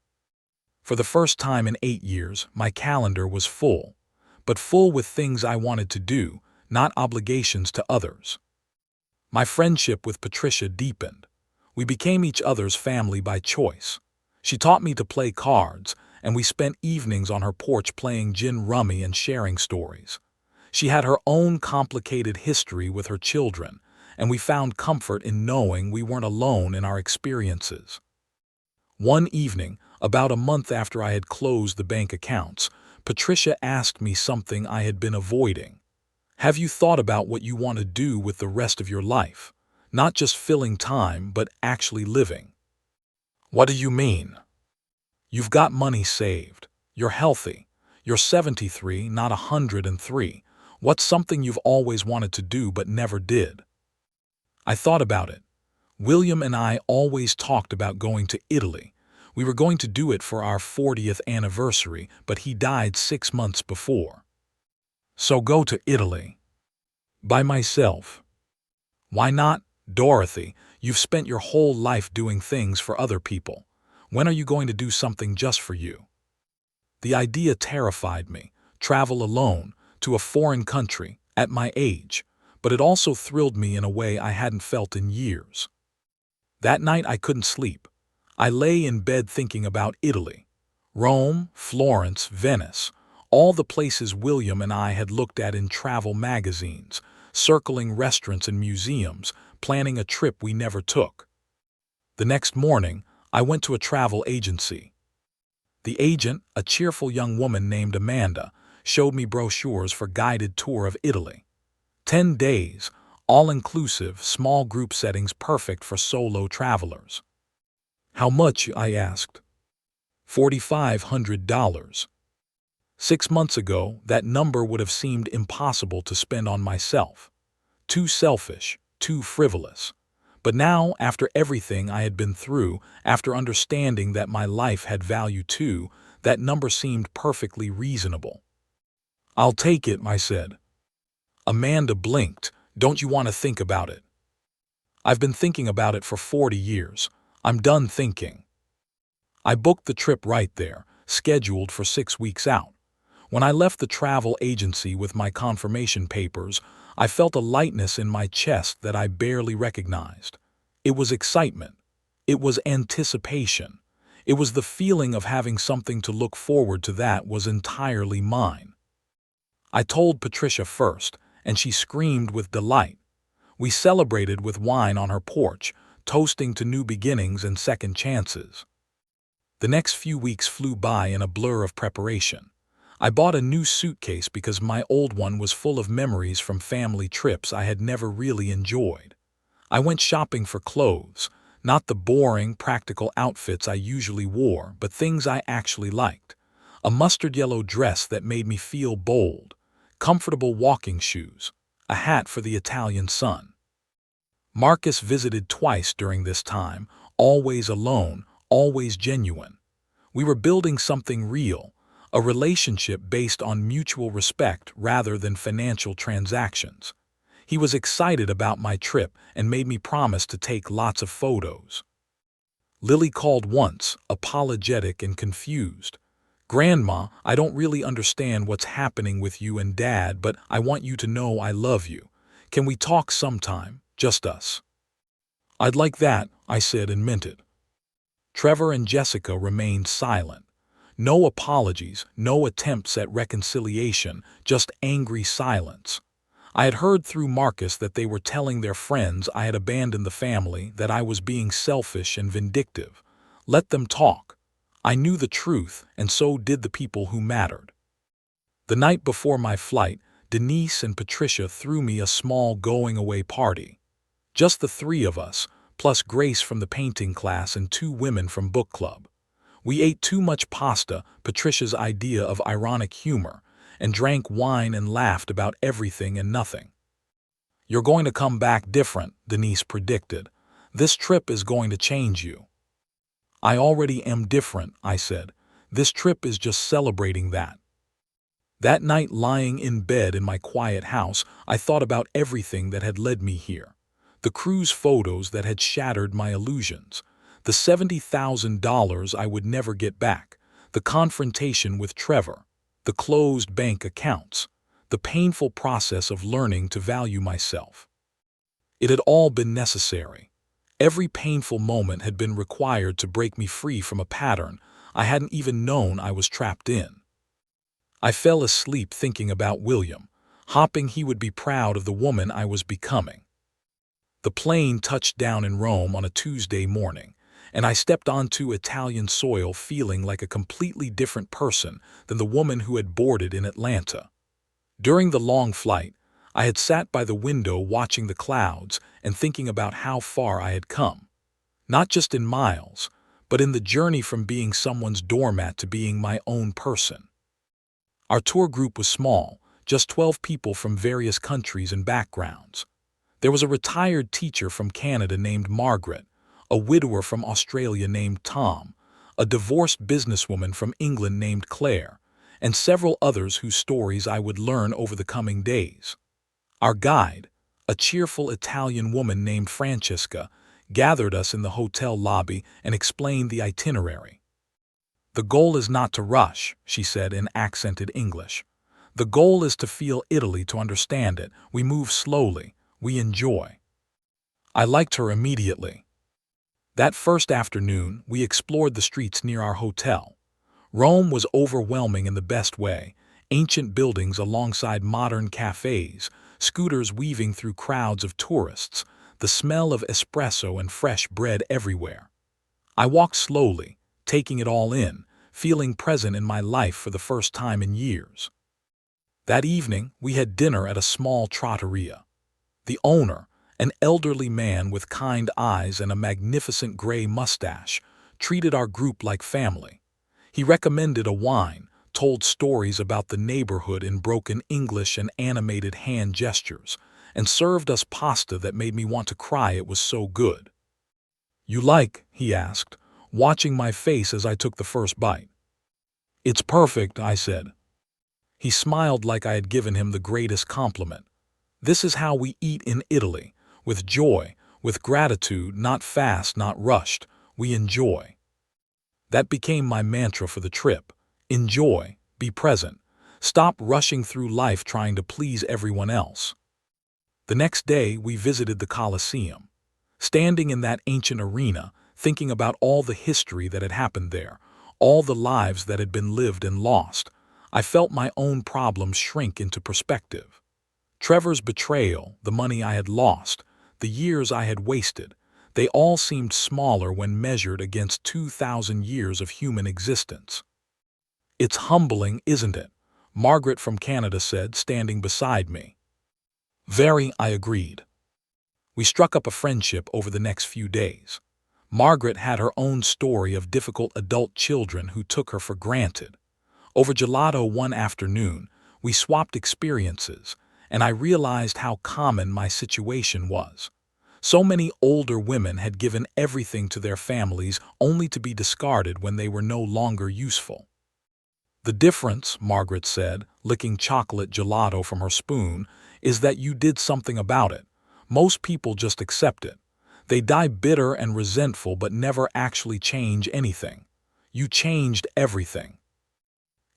For the first time in 8 years, my calendar was full, but full with things I wanted to do, not obligations to others. My friendship with Patricia deepened. We became each other's family by choice. She taught me to play cards, and we spent evenings on her porch playing gin rummy and sharing stories. She had her own complicated history with her children, and we found comfort in knowing we weren't alone in our experiences. One evening, about a month after I had closed the bank accounts, Patricia asked me something I had been avoiding. Have you thought about what you want to do with the rest of your life? Not just filling time, but actually living. What do you mean? You've got money saved. You're healthy. You're 73, not 103. What's something you've always wanted to do but never did? I thought about it. William and I always talked about going to Italy. We were going to do it for our 40th anniversary, but he died 6 months before. So go to Italy. By myself. Why not, Dorothy? You've spent your whole life doing things for other people. When are you going to do something just for you? The idea terrified me. Travel alone, to a foreign country, at my age. But it also thrilled me in a way I hadn't felt in years. That night I couldn't sleep. I lay in bed thinking about Italy. Rome, Florence, Venice, all the places William and I had looked at in travel magazines, circling restaurants and museums, planning a trip we never took. The next morning, I went to a travel agency. The agent, a cheerful young woman named Amanda, showed me brochures for guided tour of Italy. 10 days, all-inclusive, small group settings perfect for solo travelers. How much? I asked. $4,500. 6 months ago, that number would have seemed impossible to spend on myself. Too selfish, too frivolous. But now, after everything I had been through, after understanding that my life had value too, that number seemed perfectly reasonable. I'll take it, I said. Amanda blinked. Don't you want to think about it? I've been thinking about it for 40 years. I'm done thinking. I booked the trip right there, scheduled for 6 weeks out. When I left the travel agency with my confirmation papers, I felt a lightness in my chest that I barely recognized. It was excitement. It was anticipation. It was the feeling of having something to look forward to that was entirely mine. I told Patricia first, and she screamed with delight. We celebrated with wine on her porch, toasting to new beginnings and second chances. The next few weeks flew by in a blur of preparation. I bought a new suitcase because my old one was full of memories from family trips I had never really enjoyed. I went shopping for clothes, not the boring, practical outfits I usually wore, but things I actually liked. A mustard yellow dress that made me feel bold, comfortable walking shoes, a hat for the Italian sun. Marcus visited twice during this time, always alone, always genuine. We were building something real, a relationship based on mutual respect rather than financial transactions. He was excited about my trip and made me promise to take lots of photos. Lily called once, apologetic and confused. Grandma, I don't really understand what's happening with you and Dad, but I want you to know I love you. Can we talk sometime, just us? I'd like that, I said and meant it. Trevor and Jessica remained silent. No apologies, no attempts at reconciliation, just angry silence. I had heard through Marcus that they were telling their friends I had abandoned the family, that I was being selfish and vindictive. Let them talk. I knew the truth, and so did the people who mattered. The night before my flight, Denise and Patricia threw me a small going-away party. Just the three of us, plus Grace from the painting class and 2 women from book club. We ate too much pasta, Patricia's idea of ironic humor, and drank wine and laughed about everything and nothing. "You're going to come back different," Denise predicted. "This trip is going to change you." "I already am different," I said. "This trip is just celebrating that." That night, lying in bed in my quiet house, I thought about everything that had led me here. The cruise photos that had shattered my illusions. The $70,000 I would never get back. The confrontation with Trevor. The closed bank accounts. The painful process of learning to value myself. It had all been necessary. Every painful moment had been required to break me free from a pattern I hadn't even known I was trapped in. I fell asleep thinking about William, hoping he would be proud of the woman I was becoming. The plane touched down in Rome on a Tuesday morning, and I stepped onto Italian soil feeling like a completely different person than the woman who had boarded in Atlanta. During the long flight, I had sat by the window watching the clouds and thinking about how far I had come. Not just in miles, but in the journey from being someone's doormat to being my own person. Our tour group was small, just 12 people from various countries and backgrounds. There was a retired teacher from Canada named Margaret, a widower from Australia named Tom, a divorced businesswoman from England named Claire, and several others whose stories I would learn over the coming days. Our guide, a cheerful Italian woman named Francesca, gathered us in the hotel lobby and explained the itinerary. "The goal is not to rush," she said in accented English. "The goal is to feel Italy, to understand it. We move slowly. We enjoy." I liked her immediately. That first afternoon, we explored the streets near our hotel. Rome was overwhelming in the best way. Ancient buildings alongside modern cafes, scooters weaving through crowds of tourists, the smell of espresso and fresh bread everywhere. I walked slowly, taking it all in, feeling present in my life for the first time in years. That evening, we had dinner at a small trattoria. The owner, an elderly man with kind eyes and a magnificent gray mustache, treated our group like family. He recommended a wine, told stories about the neighborhood in broken English and animated hand gestures, and served us pasta that made me want to cry. It was so good. "You like?" he asked, watching my face as I took the first bite. "It's perfect," I said. He smiled like I had given him the greatest compliment. "This is how we eat in Italy, with joy, with gratitude, not fast, not rushed. We enjoy." That became my mantra for the trip. Enjoy, be present, stop rushing through life trying to please everyone else. The next day, we visited the Colosseum. Standing in that ancient arena, thinking about all the history that had happened there, all the lives that had been lived and lost, I felt my own problems shrink into perspective. Trevor's betrayal, the money I had lost, the years I had wasted, they all seemed smaller when measured against 2,000 years of human existence. "It's humbling, isn't it?" Margaret from Canada said, standing beside me. "Very," I agreed. We struck up a friendship over the next few days. Margaret had her own story of difficult adult children who took her for granted. Over gelato one afternoon, we swapped experiences, and I realized how common my situation was. So many older women had given everything to their families only to be discarded when they were no longer useful. "The difference," Margaret said, licking chocolate gelato from her spoon, "is that you did something about it. Most people just accept it. They die bitter and resentful but never actually change anything. You changed everything."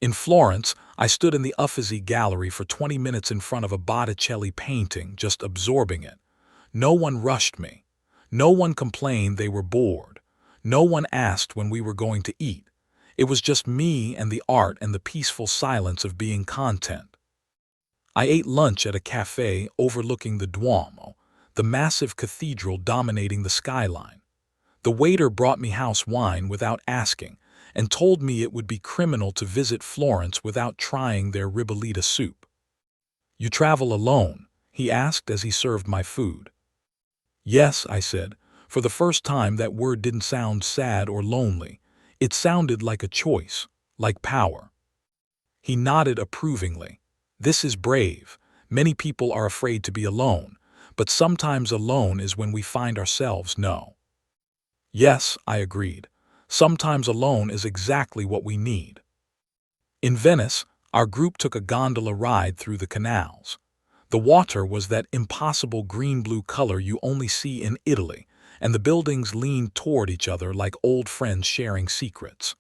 In Florence, I stood in the Uffizi Gallery for 20 minutes in front of a Botticelli painting, just absorbing it. No one rushed me. No one complained they were bored. No one asked when we were going to eat. It was just me and the art and the peaceful silence of being content. I ate lunch at a cafe overlooking the Duomo, the massive cathedral dominating the skyline. The waiter brought me house wine without asking and told me it would be criminal to visit Florence without trying their ribollita soup. "You travel alone?" he asked as he served my food. "Yes," I said. For the first time, that word didn't sound sad or lonely. It sounded like a choice, like power. He nodded approvingly. This is brave. Many people are afraid to be alone, but sometimes alone is when we find ourselves. No. Yes, I agreed. Sometimes alone is exactly what we need. In Venice, our group took a gondola ride through the canals. The water was that impossible green-blue color you only see in Italy, and the buildings leaned toward each other like old friends sharing secrets.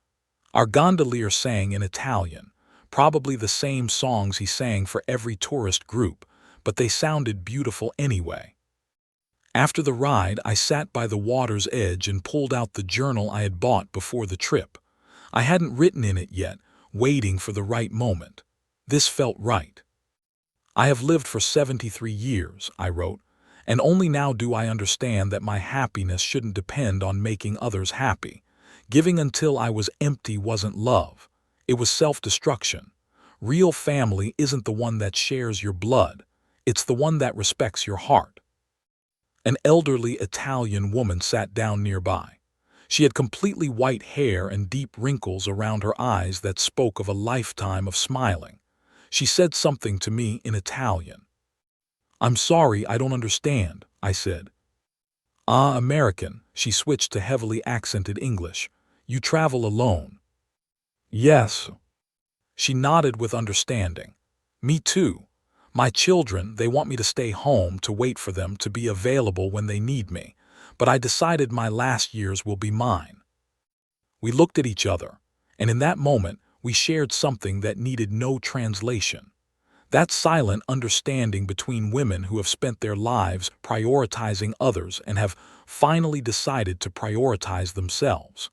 Our gondolier sang in Italian, probably the same songs he sang for every tourist group, but they sounded beautiful anyway. After the ride, I sat by the water's edge and pulled out the journal I had bought before the trip. I hadn't written in it yet, waiting for the right moment. This felt right. I have lived for 73 years, I wrote, and only now do I understand that my happiness shouldn't depend on making others happy. Giving until I was empty wasn't love. It was self-destruction. Real family isn't the one that shares your blood. It's the one that respects your heart. An elderly Italian woman sat down nearby. She had completely white hair and deep wrinkles around her eyes that spoke of a lifetime of smiling. She said something to me in Italian. "I'm sorry, I don't understand," I said. "Ah, American," she switched to heavily accented English. "You travel alone." "Yes." She nodded with understanding. "Me too. My children, they want me to stay home, to wait for them, to be available when they need me. But I decided my last years will be mine." We looked at each other, and in that moment, we shared something that needed no translation. That silent understanding between women who have spent their lives prioritizing others and have finally decided to prioritize themselves.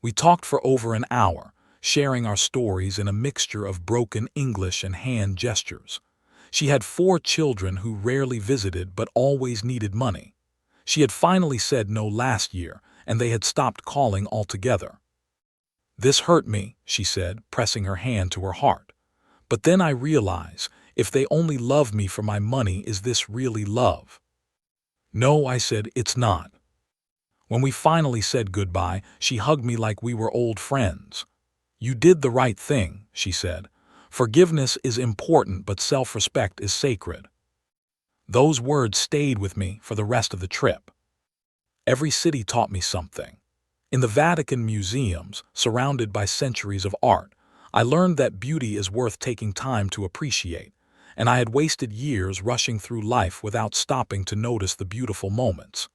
We talked for over an hour, sharing our stories in a mixture of broken English and hand gestures. She had 4 children who rarely visited but always needed money. She had finally said no last year, and they had stopped calling altogether. "This hurt me," she said, pressing her hand to her heart. "But then I realize, if they only love me for my money, is this really love?" "No," I said, "it's not." When we finally said goodbye, she hugged me like we were old friends. "You did the right thing," she said. "Forgiveness is important, but self-respect is sacred." Those words stayed with me for the rest of the trip. Every city taught me something. In the Vatican museums, surrounded by centuries of art, I learned that beauty is worth taking time to appreciate, and I had wasted years rushing through life without stopping to notice the beautiful moments.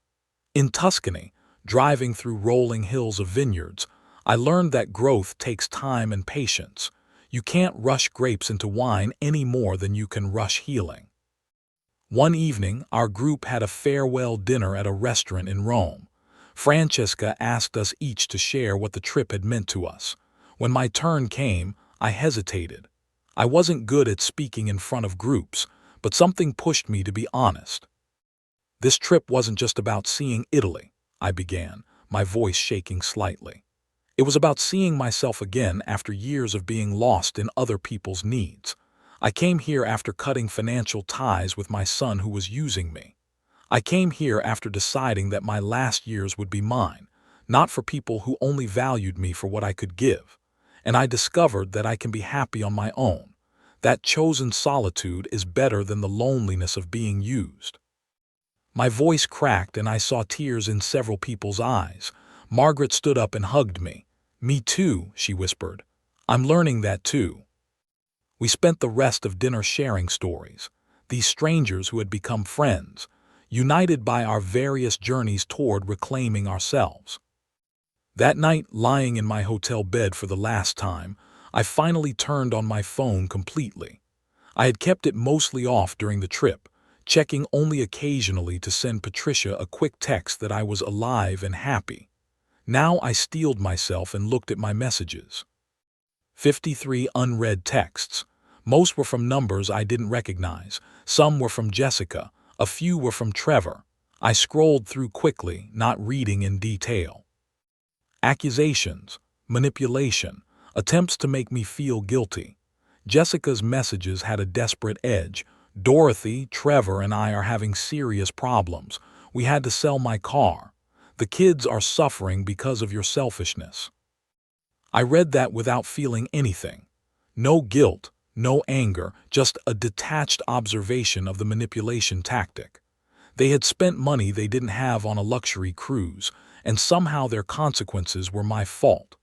In Tuscany, driving through rolling hills of vineyards, I learned that growth takes time and patience. You can't rush grapes into wine any more than you can rush healing. One evening, our group had a farewell dinner at a restaurant in Rome. Francesca asked us each to share what the trip had meant to us. When my turn came, I hesitated. I wasn't good at speaking in front of groups, but something pushed me to be honest. "This trip wasn't just about seeing Italy," I began, my voice shaking slightly. "It was about seeing myself again after years of being lost in other people's needs. I came here after cutting financial ties with my son who was using me. I came here after deciding that my last years would be mine, not for people who only valued me for what I could give. And I discovered that I can be happy on my own. That chosen solitude is better than the loneliness of being used." My voice cracked and I saw tears in several people's eyes. Margaret stood up and hugged me. "Me too," she whispered. "I'm learning that too." We spent the rest of dinner sharing stories. These strangers who had become friends, united by our various journeys toward reclaiming ourselves. That night, lying in my hotel bed for the last time, I finally turned on my phone completely. I had kept it mostly off during the trip, checking only occasionally to send Patricia a quick text that I was alive and happy. Now I steeled myself and looked at my messages. 53 unread texts. Most were from numbers I didn't recognize. Some were from Jessica. A few were from Trevor. I scrolled through quickly, not reading in detail. Accusations, manipulation, attempts to make me feel guilty. Jessica's messages had a desperate edge. "Dorothy, Trevor, and I are having serious problems. We had to sell my car. The kids are suffering because of your selfishness." I read that without feeling anything. No guilt, no anger, just a detached observation of the manipulation tactic. They had spent money they didn't have on a luxury cruise, and somehow their consequences were my fault.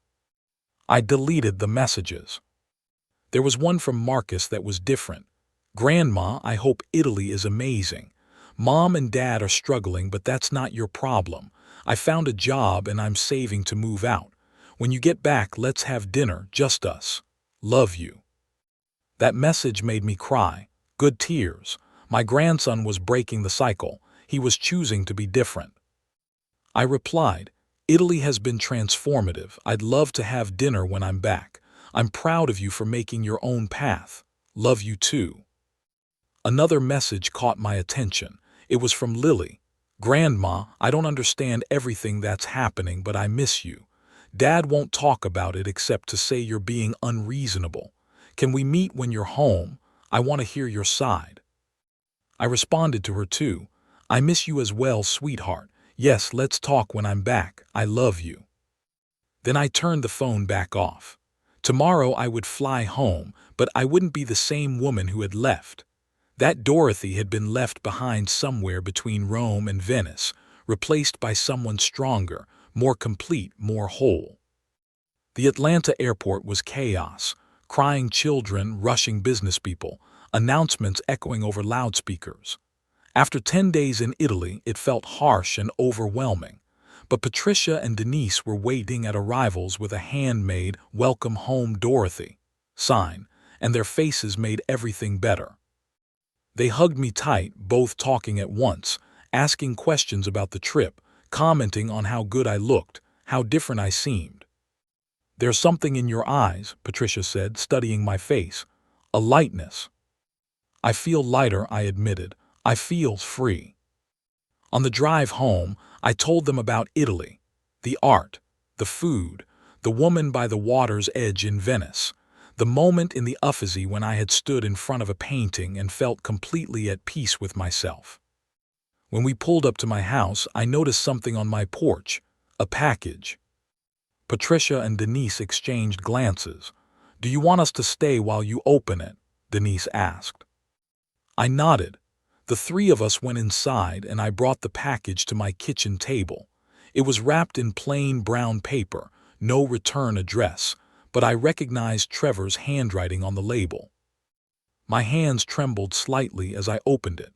I deleted the messages. There was one from Marcus that was different. "Grandma, I hope Italy is amazing. Mom and Dad are struggling, but that's not your problem. I found a job and I'm saving to move out. When you get back, let's have dinner, just us. Love you." That message made me cry. Good tears. My grandson was breaking the cycle. He was choosing to be different. I replied, "Italy has been transformative. I'd love to have dinner when I'm back. I'm proud of you for making your own path. Love you too." Another message caught my attention. It was from Lily. "Grandma, I don't understand everything that's happening, but I miss you. Dad won't talk about it except to say you're being unreasonable. Can we meet when you're home? I want to hear your side." I responded to her too. "I miss you as well, sweetheart. Yes, let's talk when I'm back. I love you." Then I turned the phone back off. Tomorrow I would fly home, but I wouldn't be the same woman who had left. That Dorothy had been left behind somewhere between Rome and Venice, replaced by someone stronger, more complete, more whole. The Atlanta airport was chaos. Crying children, rushing business people, announcements echoing over loudspeakers. After 10 days in Italy, it felt harsh and overwhelming. But Patricia and Denise were waiting at arrivals with a handmade "Welcome Home Dorothy" sign, and their faces made everything better. They hugged me tight, both talking at once, asking questions about the trip, commenting on how good I looked, how different I seemed. "There's something in your eyes," Patricia said, studying my face. "A lightness." "I feel lighter," I admitted. "I feel free." On the drive home, I told them about Italy, the art, the food, the woman by the water's edge in Venice, the moment in the Uffizi when I had stood in front of a painting and felt completely at peace with myself. When we pulled up to my house, I noticed something on my porch, a package. Patricia and Denise exchanged glances. "Do you want us to stay while you open it?" Denise asked. I nodded. The three of us went inside and I brought the package to my kitchen table. It was wrapped in plain brown paper, no return address, but I recognized Trevor's handwriting on the label. My hands trembled slightly as I opened it.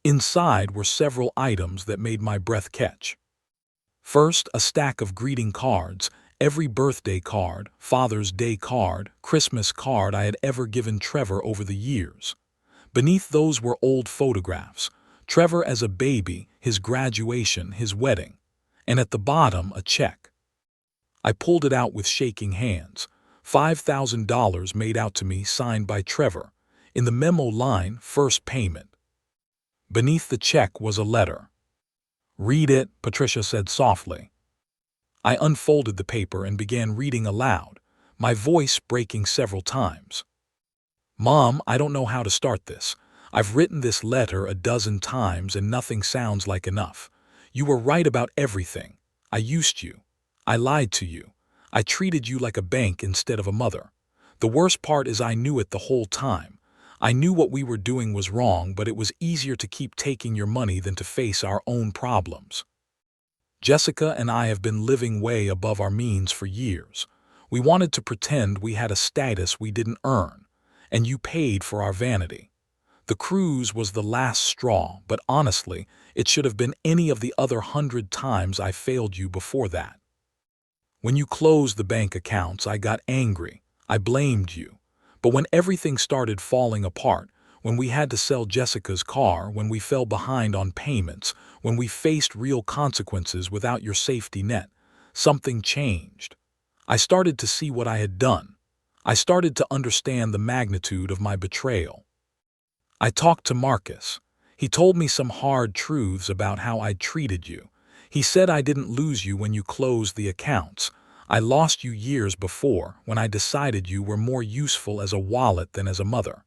Inside were several items that made my breath catch. First, a stack of greeting cards, every birthday card, Father's Day card, Christmas card I had ever given Trevor over the years. Beneath those were old photographs, Trevor as a baby, his graduation, his wedding, and at the bottom a check. I pulled it out with shaking hands. $5,000 made out to me, signed by Trevor. In the memo line, "First payment." Beneath the check was a letter. "Read it," Patricia said softly. I unfolded the paper and began reading aloud, my voice breaking several times. "Mom, I don't know how to start this. I've written this letter a dozen times and nothing sounds like enough. You were right about everything. I used you. I lied to you. I treated you like a bank instead of a mother. The worst part is I knew it the whole time. I knew what we were doing was wrong, but it was easier to keep taking your money than to face our own problems. Jessica and I have been living way above our means for years. We wanted to pretend we had a status we didn't earn, and you paid for our vanity. The cruise was the last straw, but honestly, it should have been any of the other 100 times I failed you before that. When you closed the bank accounts, I got angry. I blamed you. But when everything started falling apart, when we had to sell Jessica's car, when we fell behind on payments, when we faced real consequences without your safety net, something changed. I started to see what I had done. I started to understand the magnitude of my betrayal. I talked to Marcus. He told me some hard truths about how I'd treated you. He said I didn't lose you when you closed the accounts. I lost you years before, when I decided you were more useful as a wallet than as a mother.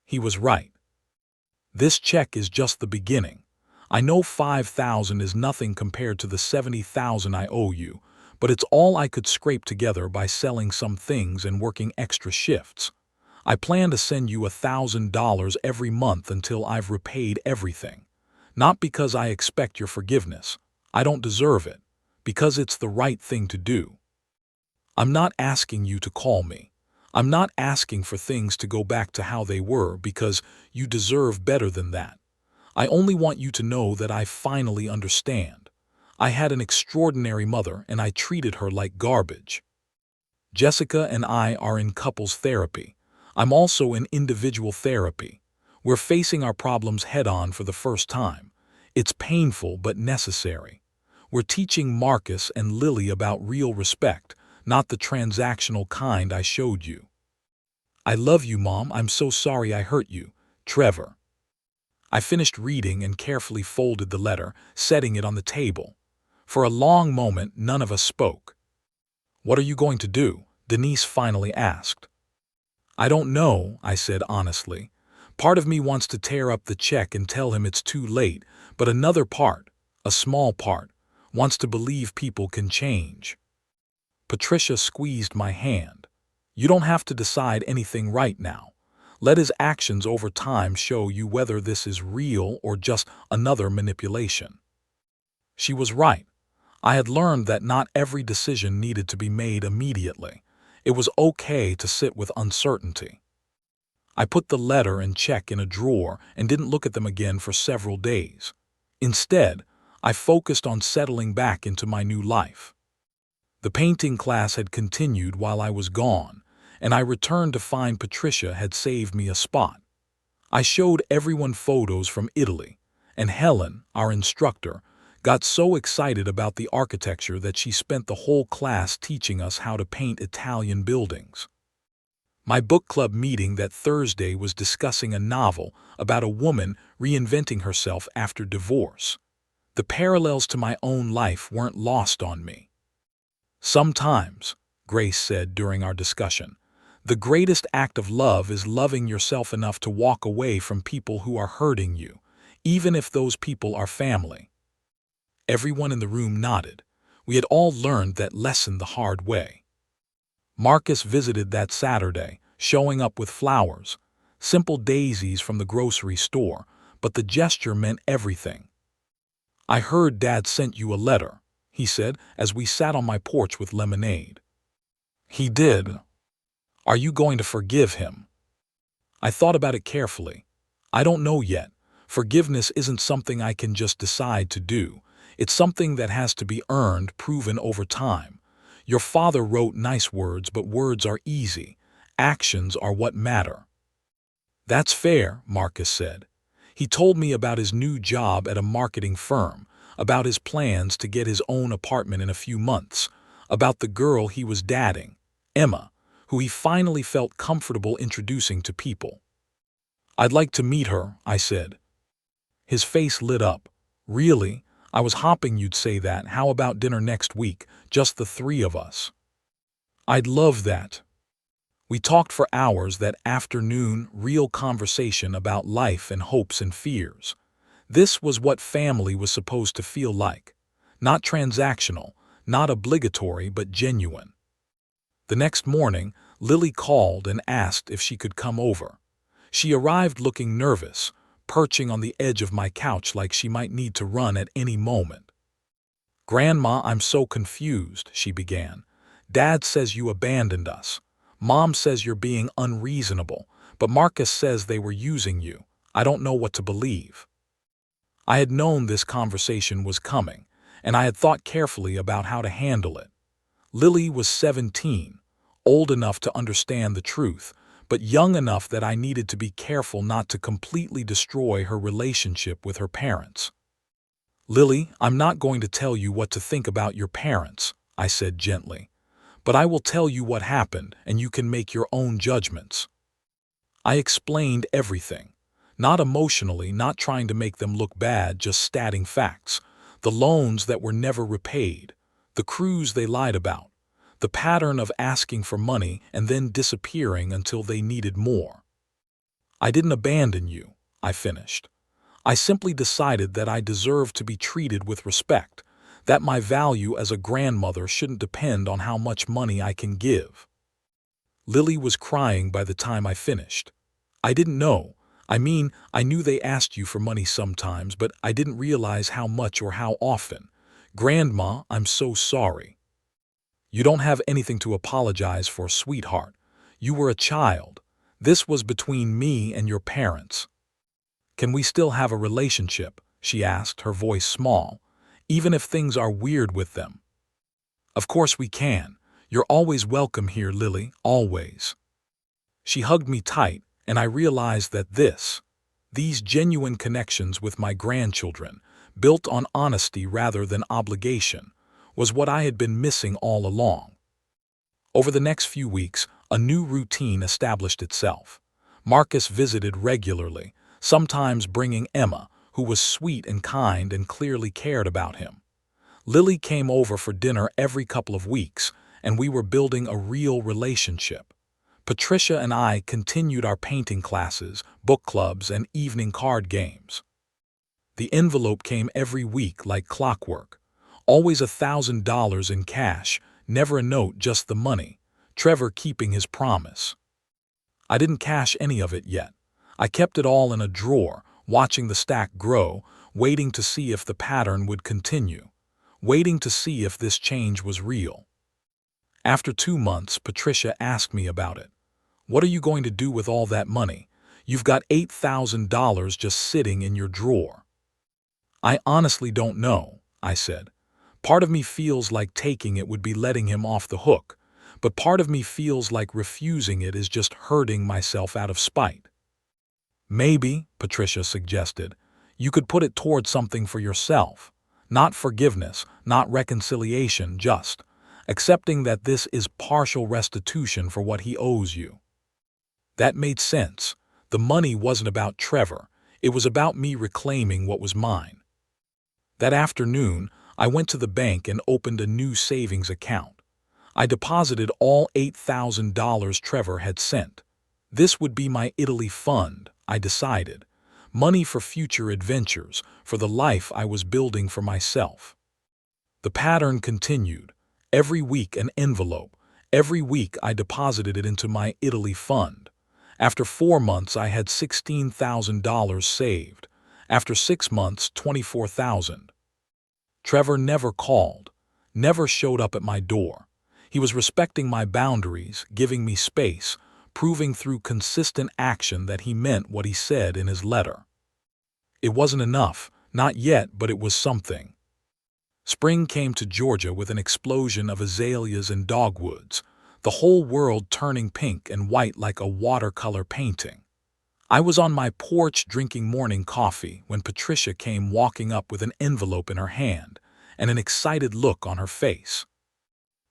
He was right. This check is just the beginning. I know 5,000 is nothing compared to the 70,000 I owe you, but it's all I could scrape together by selling some things and working extra shifts. I plan to send you $1,000 every month until I've repaid everything. Not because I expect your forgiveness. I don't deserve it. Because it's the right thing to do. I'm not asking you to call me. I'm not asking for things to go back to how they were because you deserve better than that. I only want you to know that I finally understand. I had an extraordinary mother and I treated her like garbage. Jessica and I are in couples therapy. I'm also in individual therapy. We're facing our problems head-on for the first time. It's painful but necessary. We're teaching Marcus and Lily about real respect, not the transactional kind I showed you. I love you, Mom. I'm so sorry I hurt you. Trevor. I finished reading and carefully folded the letter, setting it on the table. For a long moment, none of us spoke. What are you going to do? Denise finally asked. I don't know, I said honestly. Part of me wants to tear up the check and tell him it's too late, but another part, a small part, wants to believe people can change. Patricia squeezed my hand. You don't have to decide anything right now. Let his actions over time show you whether this is real or just another manipulation. She was right. I had learned that not every decision needed to be made immediately. It was okay to sit with uncertainty. I put the letter and check in a drawer and didn't look at them again for several days. Instead, I focused on settling back into my new life. The painting class had continued while I was gone, and I returned to find Patricia had saved me a spot. I showed everyone photos from Italy, and Helen, our instructor, got so excited about the architecture that she spent the whole class teaching us how to paint Italian buildings. My book club meeting that Thursday was discussing a novel about a woman reinventing herself after divorce. The parallels to my own life weren't lost on me. Sometimes, Grace said during our discussion, the greatest act of love is loving yourself enough to walk away from people who are hurting you, even if those people are family. Everyone in the room nodded. We had all learned that lesson the hard way. Marcus visited that Saturday, showing up with flowers, simple daisies from the grocery store, but the gesture meant everything. I heard Dad sent you a letter, he said as we sat on my porch with lemonade. He did. Are you going to forgive him? I thought about it carefully. I don't know yet. Forgiveness isn't something I can just decide to do. It's something that has to be earned, proven over time. Your father wrote nice words, but words are easy. Actions are what matter. That's fair, Marcus said. He told me about his new job at a marketing firm, about his plans to get his own apartment in a few months, about the girl he was dating, Emma, who he finally felt comfortable introducing to people. I'd like to meet her, I said. His face lit up. Really? I was hoping you'd say that. How about dinner next week, just the three of us? I'd love that. We talked for hours that afternoon, real conversation about life and hopes and fears. This was what family was supposed to feel like. Not transactional, not obligatory, but genuine. The next morning, Lily called and asked if she could come over. She arrived looking nervous, perching on the edge of my couch like she might need to run at any moment. Grandma, I'm so confused, she began. Dad says you abandoned us. Mom says you're being unreasonable, but Marcus says they were using you. I don't know what to believe. I had known this conversation was coming, and I had thought carefully about how to handle it. Lily was 17, old enough to understand the truth, but young enough that I needed to be careful not to completely destroy her relationship with her parents. Lily, I'm not going to tell you what to think about your parents, I said gently, but I will tell you what happened and you can make your own judgments. I explained everything, not emotionally, not trying to make them look bad, just stating facts, the loans that were never repaid, the cruise they lied about, the pattern of asking for money and then disappearing until they needed more. I didn't abandon you, I finished. I simply decided that I deserved to be treated with respect, that my value as a grandmother shouldn't depend on how much money I can give. Lily was crying by the time I finished. I didn't know. I knew they asked you for money sometimes, but I didn't realize how much or how often. Grandma, I'm so sorry. You don't have anything to apologize for, sweetheart. You were a child. This was between me and your parents. Can we still have a relationship? She asked, her voice small, even if things are weird with them. Of course we can. You're always welcome here, Lily, always. She hugged me tight, and I realized that these genuine connections with my grandchildren, built on honesty rather than obligation, was what I had been missing all along. Over the next few weeks, a new routine established itself. Marcus visited regularly, sometimes bringing Emma, who was sweet and kind and clearly cared about him. Lily came over for dinner every couple of weeks, and we were building a real relationship. Patricia and I continued our painting classes, book clubs, and evening card games. The envelope came every week like clockwork. Always $1,000 in cash, never a note, just the money. Trevor keeping his promise. I didn't cash any of it yet. I kept it all in a drawer, watching the stack grow, waiting to see if the pattern would continue, waiting to see if this change was real. After 2 months, Patricia asked me about it. What are you going to do with all that money? You've got $8,000 just sitting in your drawer. I honestly don't know, I said. Part of me feels like taking it would be letting him off the hook, but part of me feels like refusing it is just hurting myself out of spite. Maybe, Patricia suggested, you could put it toward something for yourself. Not forgiveness, not reconciliation, just accepting that this is partial restitution for what he owes you. That made sense. The money wasn't about Trevor. It was about me reclaiming what was mine. That afternoon, I went to the bank and opened a new savings account. I deposited all $8,000 Trevor had sent. This would be my Italy fund, I decided. Money for future adventures, for the life I was building for myself. The pattern continued. Every week an envelope. Every week I deposited it into my Italy fund. After 4 months, I had $16,000 saved. After 6 months, $24,000. Trevor never called, never showed up at my door. He was respecting my boundaries, giving me space, proving through consistent action that he meant what he said in his letter. It wasn't enough, not yet, but it was something. Spring came to Georgia with an explosion of azaleas and dogwoods, the whole world turning pink and white like a watercolor painting. I was on my porch drinking morning coffee when Patricia came walking up with an envelope in her hand and an excited look on her face.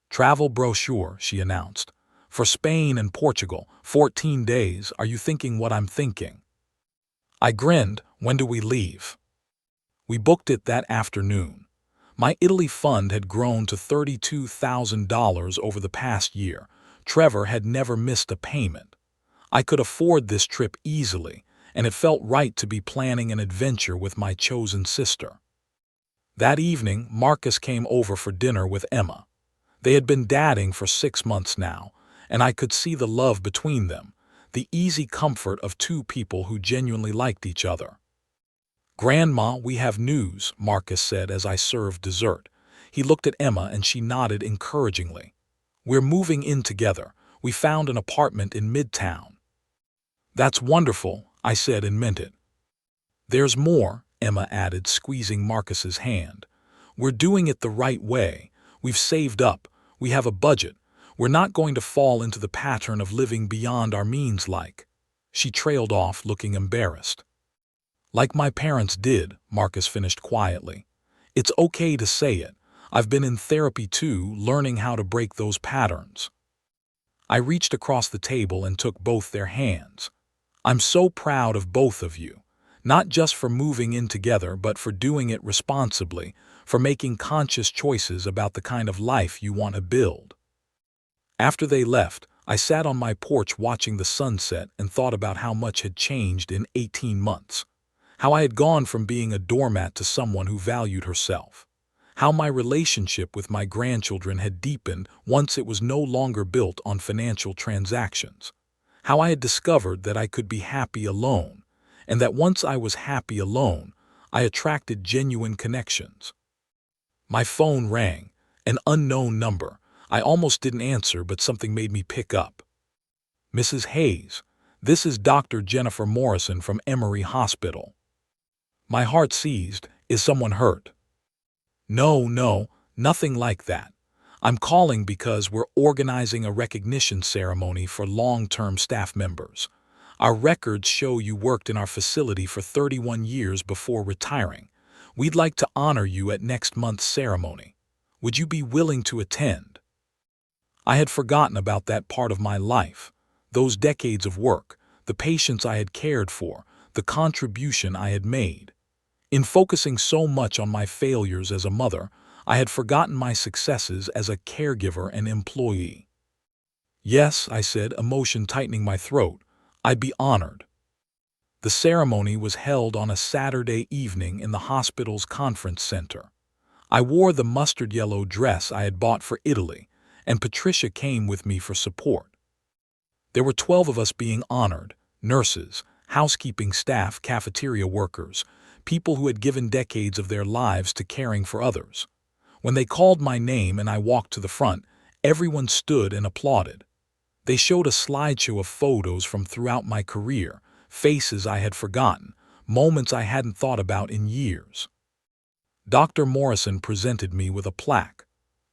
Travel brochure, she announced. For Spain and Portugal, 14 days. Are you thinking what I'm thinking? I grinned. When do we leave? We booked it that afternoon. My Italy fund had grown to $32,000 over the past year. Trevor had never missed a payment. I could afford this trip easily, and it felt right to be planning an adventure with my chosen sister. That evening, Marcus came over for dinner with Emma. They had been dating for 6 months now, and I could see the love between them, the easy comfort of two people who genuinely liked each other. Grandma, we have news, Marcus said as I served dessert. He looked at Emma and she nodded encouragingly. We're moving in together. We found an apartment in Midtown. That's wonderful, I said and meant it. There's more, Emma added, squeezing Marcus's hand. We're doing it the right way. We've saved up. We have a budget. We're not going to fall into the pattern of living beyond our means like. She trailed off, looking embarrassed. Like my parents did, Marcus finished quietly. It's okay to say it. I've been in therapy too, learning how to break those patterns. I reached across the table and took both their hands. I'm so proud of both of you, not just for moving in together, but for doing it responsibly, for making conscious choices about the kind of life you want to build. After they left, I sat on my porch watching the sunset and thought about how much had changed in 18 months. how I had gone from being a doormat to someone who valued herself, how my relationship with my grandchildren had deepened once it was no longer built on financial transactions, how I had discovered that I could be happy alone, and that once I was happy alone, I attracted genuine connections. My phone rang, an unknown number. I almost didn't answer, but something made me pick up. Mrs. Hayes, this is Dr. Jennifer Morrison from Emory Hospital. My heart seized. Is someone hurt? No, nothing like that. I'm calling because we're organizing a recognition ceremony for long-term staff members. Our records show you worked in our facility for 31 years before retiring. We'd like to honor you at next month's ceremony. Would you be willing to attend? I had forgotten about that part of my life, those decades of work, the patients I had cared for, the contribution I had made. In focusing so much on my failures as a mother, I had forgotten my successes as a caregiver and employee. Yes, I said, emotion tightening my throat. I'd be honored. The ceremony was held on a Saturday evening in the hospital's conference center. I wore the mustard yellow dress I had bought for Italy, and Patricia came with me for support. There were 12 of us being honored: nurses, housekeeping staff, cafeteria workers, people who had given decades of their lives to caring for others. When they called my name and I walked to the front, everyone stood and applauded. They showed a slideshow of photos from throughout my career, faces I had forgotten, moments I hadn't thought about in years. Dr. Morrison presented me with a plaque.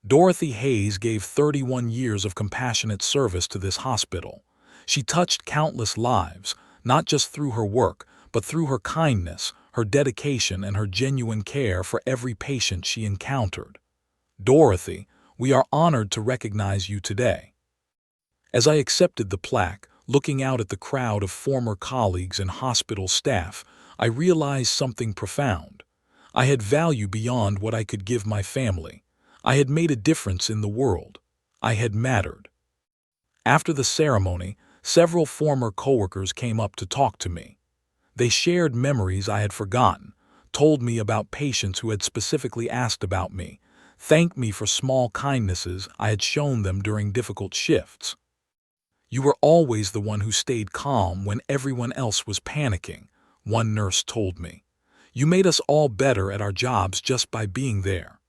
Dorothy Hayes gave 31 years of compassionate service to this hospital. She touched countless lives, not just through her work, but through her kindness, her dedication, and her genuine care for every patient she encountered. Dorothy, we are honored to recognize you today. As I accepted the plaque, looking out at the crowd of former colleagues and hospital staff, I realized something profound. I had value beyond what I could give my family. I had made a difference in the world. I had mattered. After the ceremony, several former coworkers came up to talk to me. They shared memories I had forgotten, told me about patients who had specifically asked about me, thanked me for small kindnesses I had shown them during difficult shifts. You were always the one who stayed calm when everyone else was panicking, one nurse told me. You made us all better at our jobs just by being there.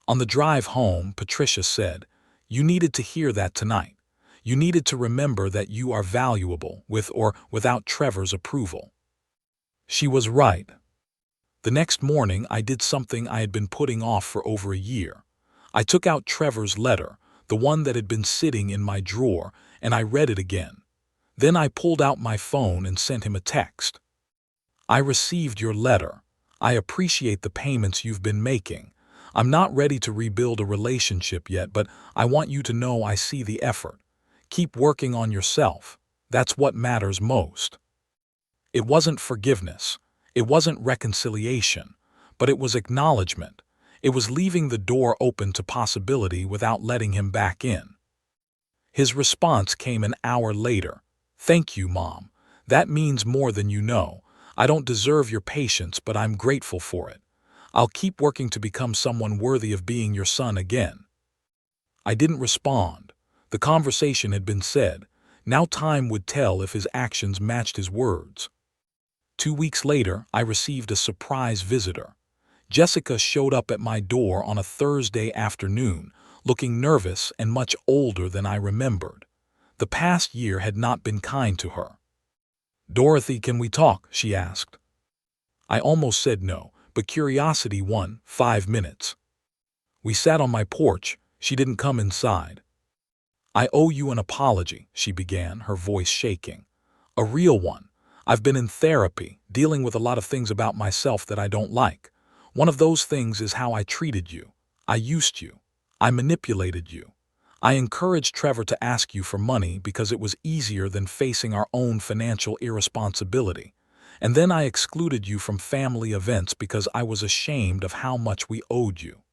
On the drive home, Patricia said, you needed to hear that tonight. You needed to remember that you are valuable, with or without Trevor's approval. She was right. The next morning, I did something I had been putting off for over a year. I took out Trevor's letter, the one that had been sitting in my drawer, and I read it again. Then I pulled out my phone and sent him a text. I received your letter. I appreciate the payments you've been making. I'm not ready to rebuild a relationship yet, but I want you to know I see the effort. Keep working on yourself. That's what matters most. It wasn't forgiveness. It wasn't reconciliation. But it was acknowledgement. It was leaving the door open to possibility without letting him back in. His response came an hour later. Thank you, Mom. That means more than you know. I don't deserve your patience, but I'm grateful for it. I'll keep working to become someone worthy of being your son again. I didn't respond. The conversation had been said. Now time would tell if his actions matched his words. 2 weeks later, I received a surprise visitor. Jessica showed up at my door on a Thursday afternoon, looking nervous and much older than I remembered. The past year had not been kind to her. Dorothy, can we talk? She asked. I almost said no, but curiosity won. 5 minutes. We sat on my porch. She didn't come inside. I owe you an apology, she began, her voice shaking. A real one. I've been in therapy, dealing with a lot of things about myself that I don't like. One of those things is how I treated you. I used you. I manipulated you. I encouraged Trevor to ask you for money because it was easier than facing our own financial irresponsibility. And then I excluded you from family events because I was ashamed of how much we owed you.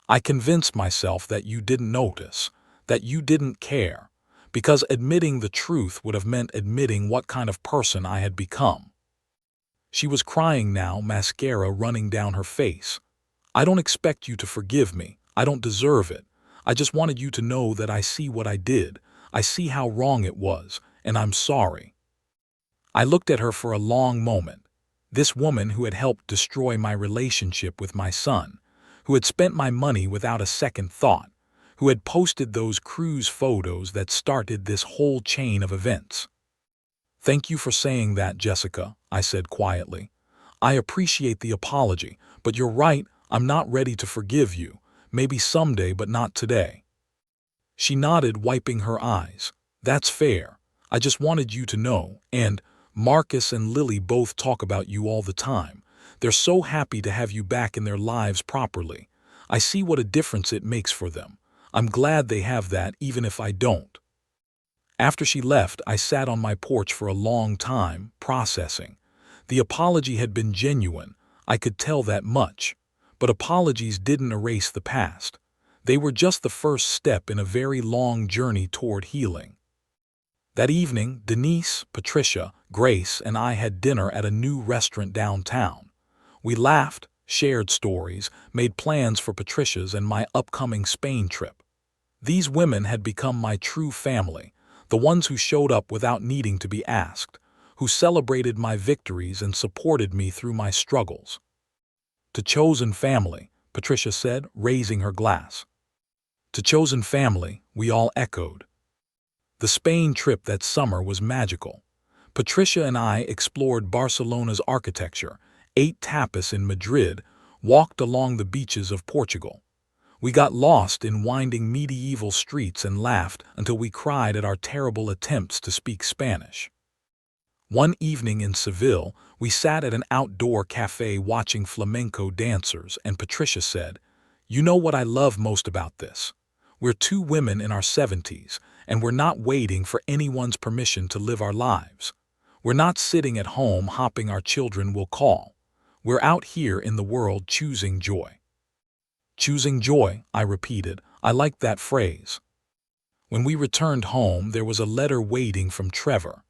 I convinced myself that you didn't notice, that you didn't care, because admitting the truth would have meant admitting what kind of person I had become. She was crying now, mascara running down her face. "I don't expect you to forgive me. I don't deserve it. I just wanted you to know that I see what I did. I see how wrong it was, and I'm sorry." I looked at her for a long moment. This woman who had helped destroy my relationship with my son, who had spent my money without a second thought, who had posted those cruise photos that started this whole chain of events. "Thank you for saying that, Jessica," I said quietly. "I appreciate the apology, but you're right, I'm not ready to forgive you. Maybe someday, but not today." She nodded, wiping her eyes. "That's fair. I just wanted you to know, and Marcus and Lily both talk about you all the time. They're so happy to have you back in their lives properly. I see what a difference it makes for them. I'm glad they have that, even if I don't." After she left, I sat on my porch for a long time, processing. The apology had been genuine, I could tell that much. But apologies didn't erase the past. They were just the first step in a very long journey toward healing. That evening, Denise, Patricia, Grace, and I had dinner at a new restaurant downtown. We laughed, shared stories, made plans for Patricia's and my upcoming Spain trip. These women had become my true family, the ones who showed up without needing to be asked, who celebrated my victories and supported me through my struggles. "To chosen family," Patricia said, raising her glass. "To chosen family," we all echoed. The Spain trip that summer was magical. Patricia and I explored Barcelona's architecture, ate tapas in Madrid, walked along the beaches of Portugal. We got lost in winding medieval streets and laughed until we cried at our terrible attempts to speak Spanish. One evening in Seville, we sat at an outdoor cafe watching flamenco dancers, and Patricia said, "You know what I love most about this? We're two women in our 70s, and we're not waiting for anyone's permission to live our lives. We're not sitting at home hoping our children will call. We're out here in the world choosing joy." "Choosing joy," I repeated. I liked that phrase. When we returned home, there was a letter waiting from Trevor.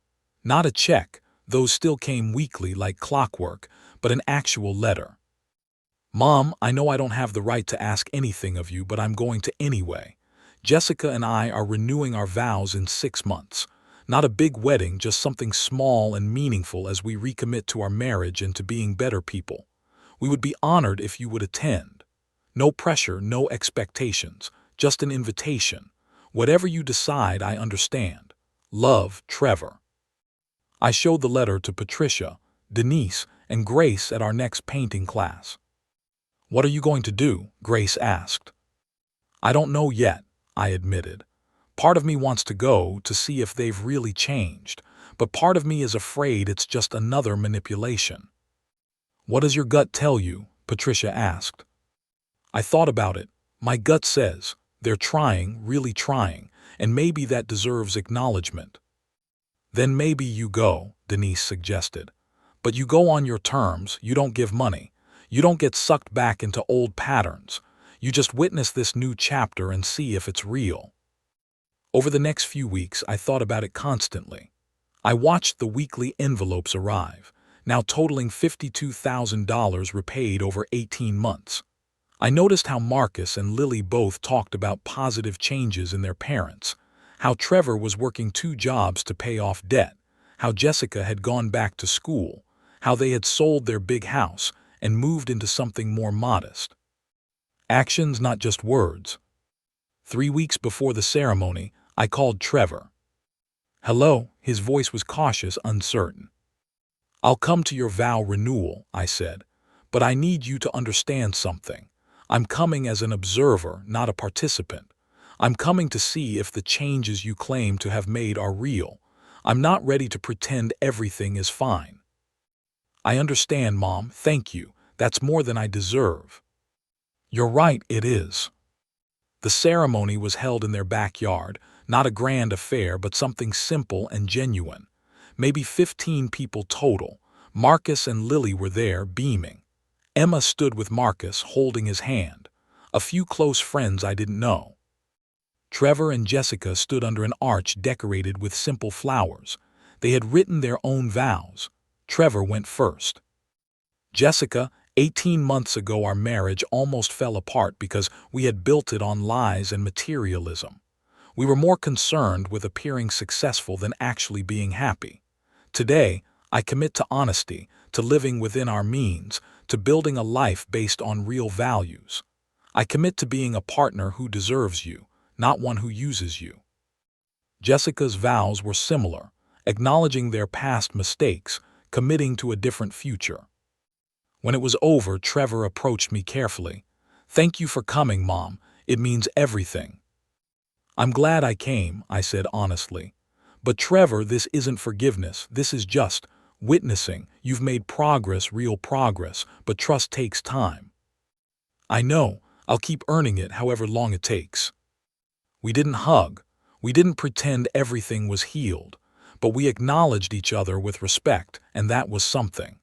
Not a check, those still came weekly like clockwork, but an actual letter. "Mom, I know I don't have the right to ask anything of you, but I'm going to anyway. Jessica and I are renewing our vows in 6 months. Not a big wedding, just something small and meaningful as we recommit to our marriage and to being better people. We would be honored if you would attend. No pressure, no expectations, just an invitation. Whatever you decide, I understand. Love, Trevor." I showed the letter to Patricia, Denise, and Grace at our next painting class. "What are you going to do?" Grace asked. "I don't know yet," I admitted. "Part of me wants to go to see if they've really changed, but part of me is afraid it's just another manipulation." "What does your gut tell you?" Patricia asked. I thought about it. My gut says, they're trying, really trying, and maybe that deserves acknowledgement. "Then maybe you go," Denise suggested. "But you go on your terms, you don't give money. You don't get sucked back into old patterns. You just witness this new chapter and see if it's real." Over the next few weeks, I thought about it constantly. I watched the weekly envelopes arrive, now totaling $52,000 repaid over 18 months. I noticed how Marcus and Lily both talked about positive changes in their parents, how Trevor was working 2 jobs to pay off debt, how Jessica had gone back to school, how they had sold their big house and moved into something more modest. Actions, not just words. 3 weeks before the ceremony, I called Trevor. "Hello," his voice was cautious, uncertain. "I'll come to your vow renewal," I said, "but I need you to understand something. I'm coming as an observer, not a participant. I'm coming to see if the changes you claim to have made are real. I'm not ready to pretend everything is fine." "I understand, Mom, thank you. That's more than I deserve." "You're right, it is." The ceremony was held in their backyard, not a grand affair, but something simple and genuine. Maybe 15 people total. Marcus and Lily were there, beaming. Emma stood with Marcus, holding his hand. A few close friends I didn't know. Trevor and Jessica stood under an arch decorated with simple flowers. They had written their own vows. Trevor went first. Jessica, 18 months ago our marriage almost fell apart because we had built it on lies and materialism. We were more concerned with appearing successful than actually being happy. Today, I commit to honesty, to living within our means, to building a life based on real values. I commit to being a partner who deserves you, not one who uses you. Jessica's vows were similar, acknowledging their past mistakes, committing to a different future. When it was over, Trevor approached me carefully. "Thank you for coming, Mom. It means everything." "I'm glad I came," I said honestly. "But Trevor, this isn't forgiveness. This is just witnessing. You've made progress, real progress, but trust takes time." "I know. I'll keep earning it however long it takes." We didn't hug. We didn't pretend everything was healed. But we acknowledged each other with respect, and that was something.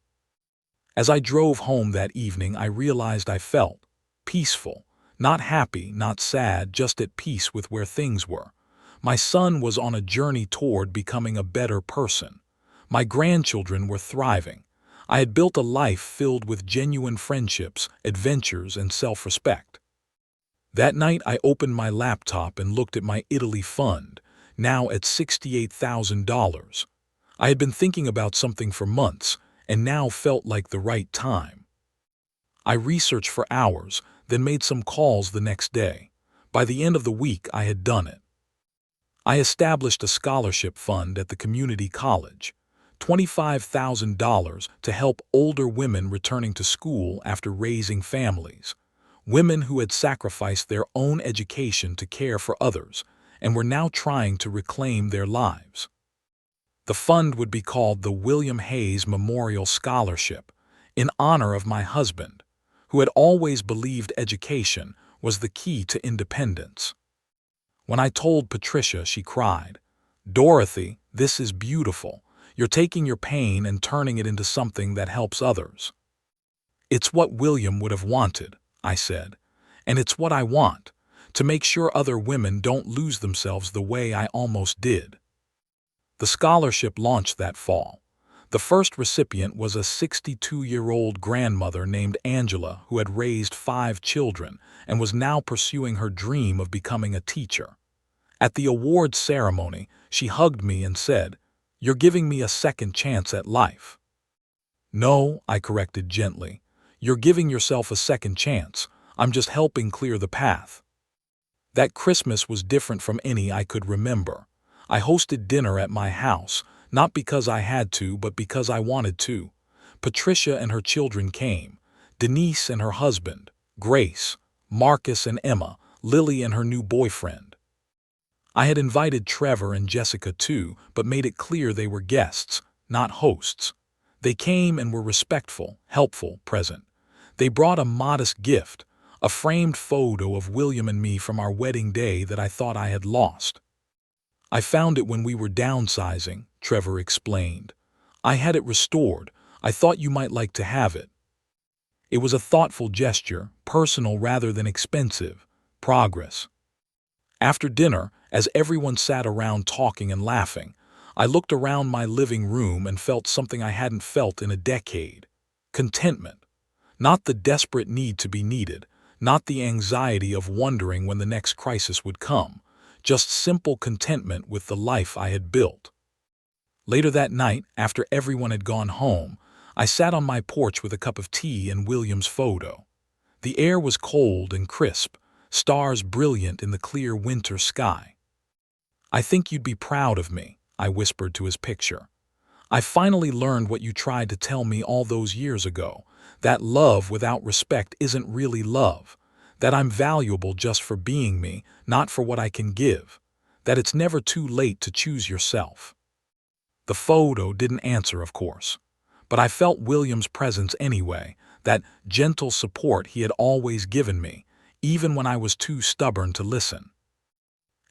As I drove home that evening, I realized I felt peaceful. Not happy, not sad, just at peace with where things were. My son was on a journey toward becoming a better person. My grandchildren were thriving. I had built a life filled with genuine friendships, adventures, and self-respect. That night I opened my laptop and looked at my Italy fund, now at $68,000. I had been thinking about something for months, and now felt like the right time. I researched for hours, then made some calls the next day. By the end of the week, I had done it. I established a scholarship fund at the community college, $25,000 to help older women returning to school after raising families. Women who had sacrificed their own education to care for others and were now trying to reclaim their lives. The fund would be called the William Hayes Memorial Scholarship, in honor of my husband, who had always believed education was the key to independence. When I told Patricia, she cried, "Dorothy, this is beautiful. You're taking your pain and turning it into something that helps others." "It's what William would have wanted," I said, "and it's what I want, to make sure other women don't lose themselves the way I almost did." The scholarship launched that fall. The first recipient was a 62-year-old grandmother named Angela who had raised 5 children and was now pursuing her dream of becoming a teacher. At the awards ceremony, she hugged me and said, "You're giving me a second chance at life." "No," I corrected gently. "You're giving yourself a second chance. I'm just helping clear the path." That Christmas was different from any I could remember. I hosted dinner at my house, not because I had to, but because I wanted to. Patricia and her children came, Denise and her husband, Grace, Marcus and Emma, Lily and her new boyfriend. I had invited Trevor and Jessica too, but made it clear they were guests, not hosts. They came and were respectful, helpful, present. They brought a modest gift, a framed photo of William and me from our wedding day that I thought I had lost. "I found it when we were downsizing," Trevor explained. "I had it restored. I thought you might like to have it." It was a thoughtful gesture, personal rather than expensive. Progress. After dinner, as everyone sat around talking and laughing, I looked around my living room and felt something I hadn't felt in a decade. Contentment. Not the desperate need to be needed, not the anxiety of wondering when the next crisis would come, just simple contentment with the life I had built. Later that night, after everyone had gone home, I sat on my porch with a cup of tea and William's photo. The air was cold and crisp, stars brilliant in the clear winter sky. "I think you'd be proud of me," I whispered to his picture. "I finally learned what you tried to tell me all those years ago, that love without respect isn't really love, that I'm valuable just for being me, not for what I can give, that it's never too late to choose yourself." The photo didn't answer, of course, but I felt William's presence anyway, that gentle support he had always given me, even when I was too stubborn to listen.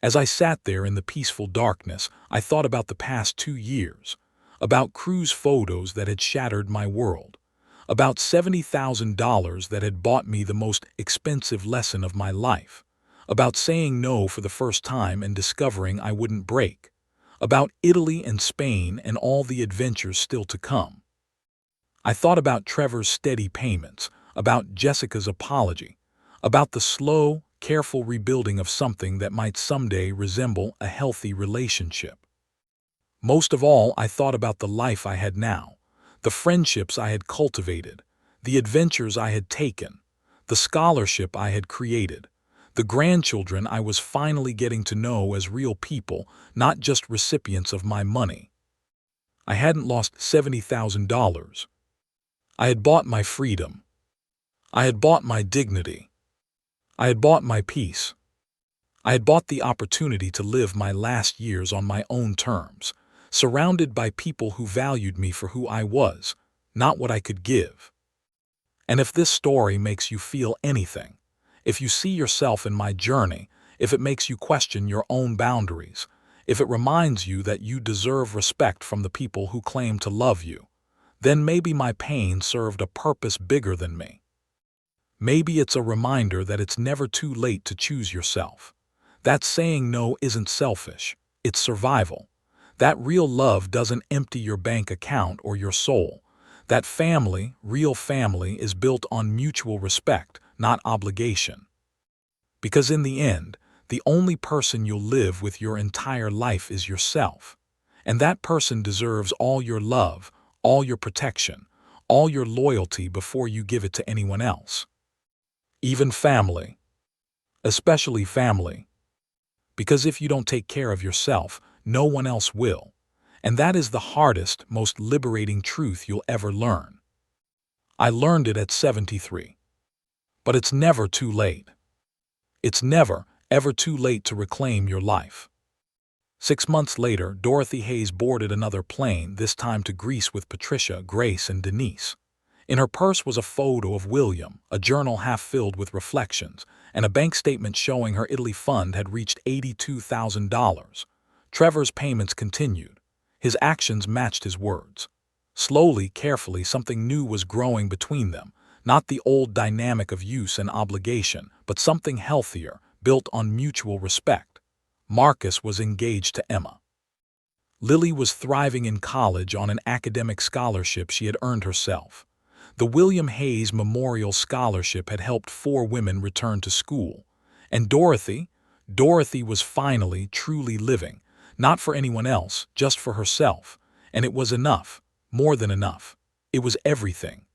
As I sat there in the peaceful darkness, I thought about the past 2 years, about cruise photos that had shattered my world, about $70,000 that had bought me the most expensive lesson of my life, about saying no for the first time and discovering I wouldn't break, about Italy and Spain and all the adventures still to come. I thought about Trevor's steady payments, about Jessica's apology, about the slow, careful rebuilding of something that might someday resemble a healthy relationship. Most of all, I thought about the life I had now, the friendships I had cultivated, the adventures I had taken, the scholarship I had created, the grandchildren I was finally getting to know as real people, not just recipients of my money. I hadn't lost $70,000. I had bought my freedom. I had bought my dignity. I had bought my peace. I had bought the opportunity to live my last years on my own terms, surrounded by people who valued me for who I was, not what I could give. And if this story makes you feel anything, if you see yourself in my journey, if it makes you question your own boundaries, if it reminds you that you deserve respect from the people who claim to love you, then maybe my pain served a purpose bigger than me. Maybe it's a reminder that it's never too late to choose yourself. That saying no isn't selfish, it's survival. That real love doesn't empty your bank account or your soul. That family, real family, is built on mutual respect, not obligation. Because in the end, the only person you'll live with your entire life is yourself. And that person deserves all your love, all your protection, all your loyalty before you give it to anyone else. Even family. Especially family. Because if you don't take care of yourself, no one else will. And that is the hardest, most liberating truth you'll ever learn. I learned it at 73. But it's never too late. It's never, ever too late to reclaim your life. 6 months later, Dorothy Hayes boarded another plane, this time to Greece with Patricia, Grace, and Denise. In her purse was a photo of William, a journal half filled with reflections, and a bank statement showing her Italy fund had reached $82,000. Trevor's payments continued. His actions matched his words. Slowly, carefully, something new was growing between them, not the old dynamic of use and obligation, but something healthier, built on mutual respect. Marcus was engaged to Emma. Lily was thriving in college on an academic scholarship she had earned herself. The William Hayes Memorial Scholarship had helped 4 women return to school. And Dorothy was finally, truly living, not for anyone else, just for herself. And it was enough, more than enough. It was everything.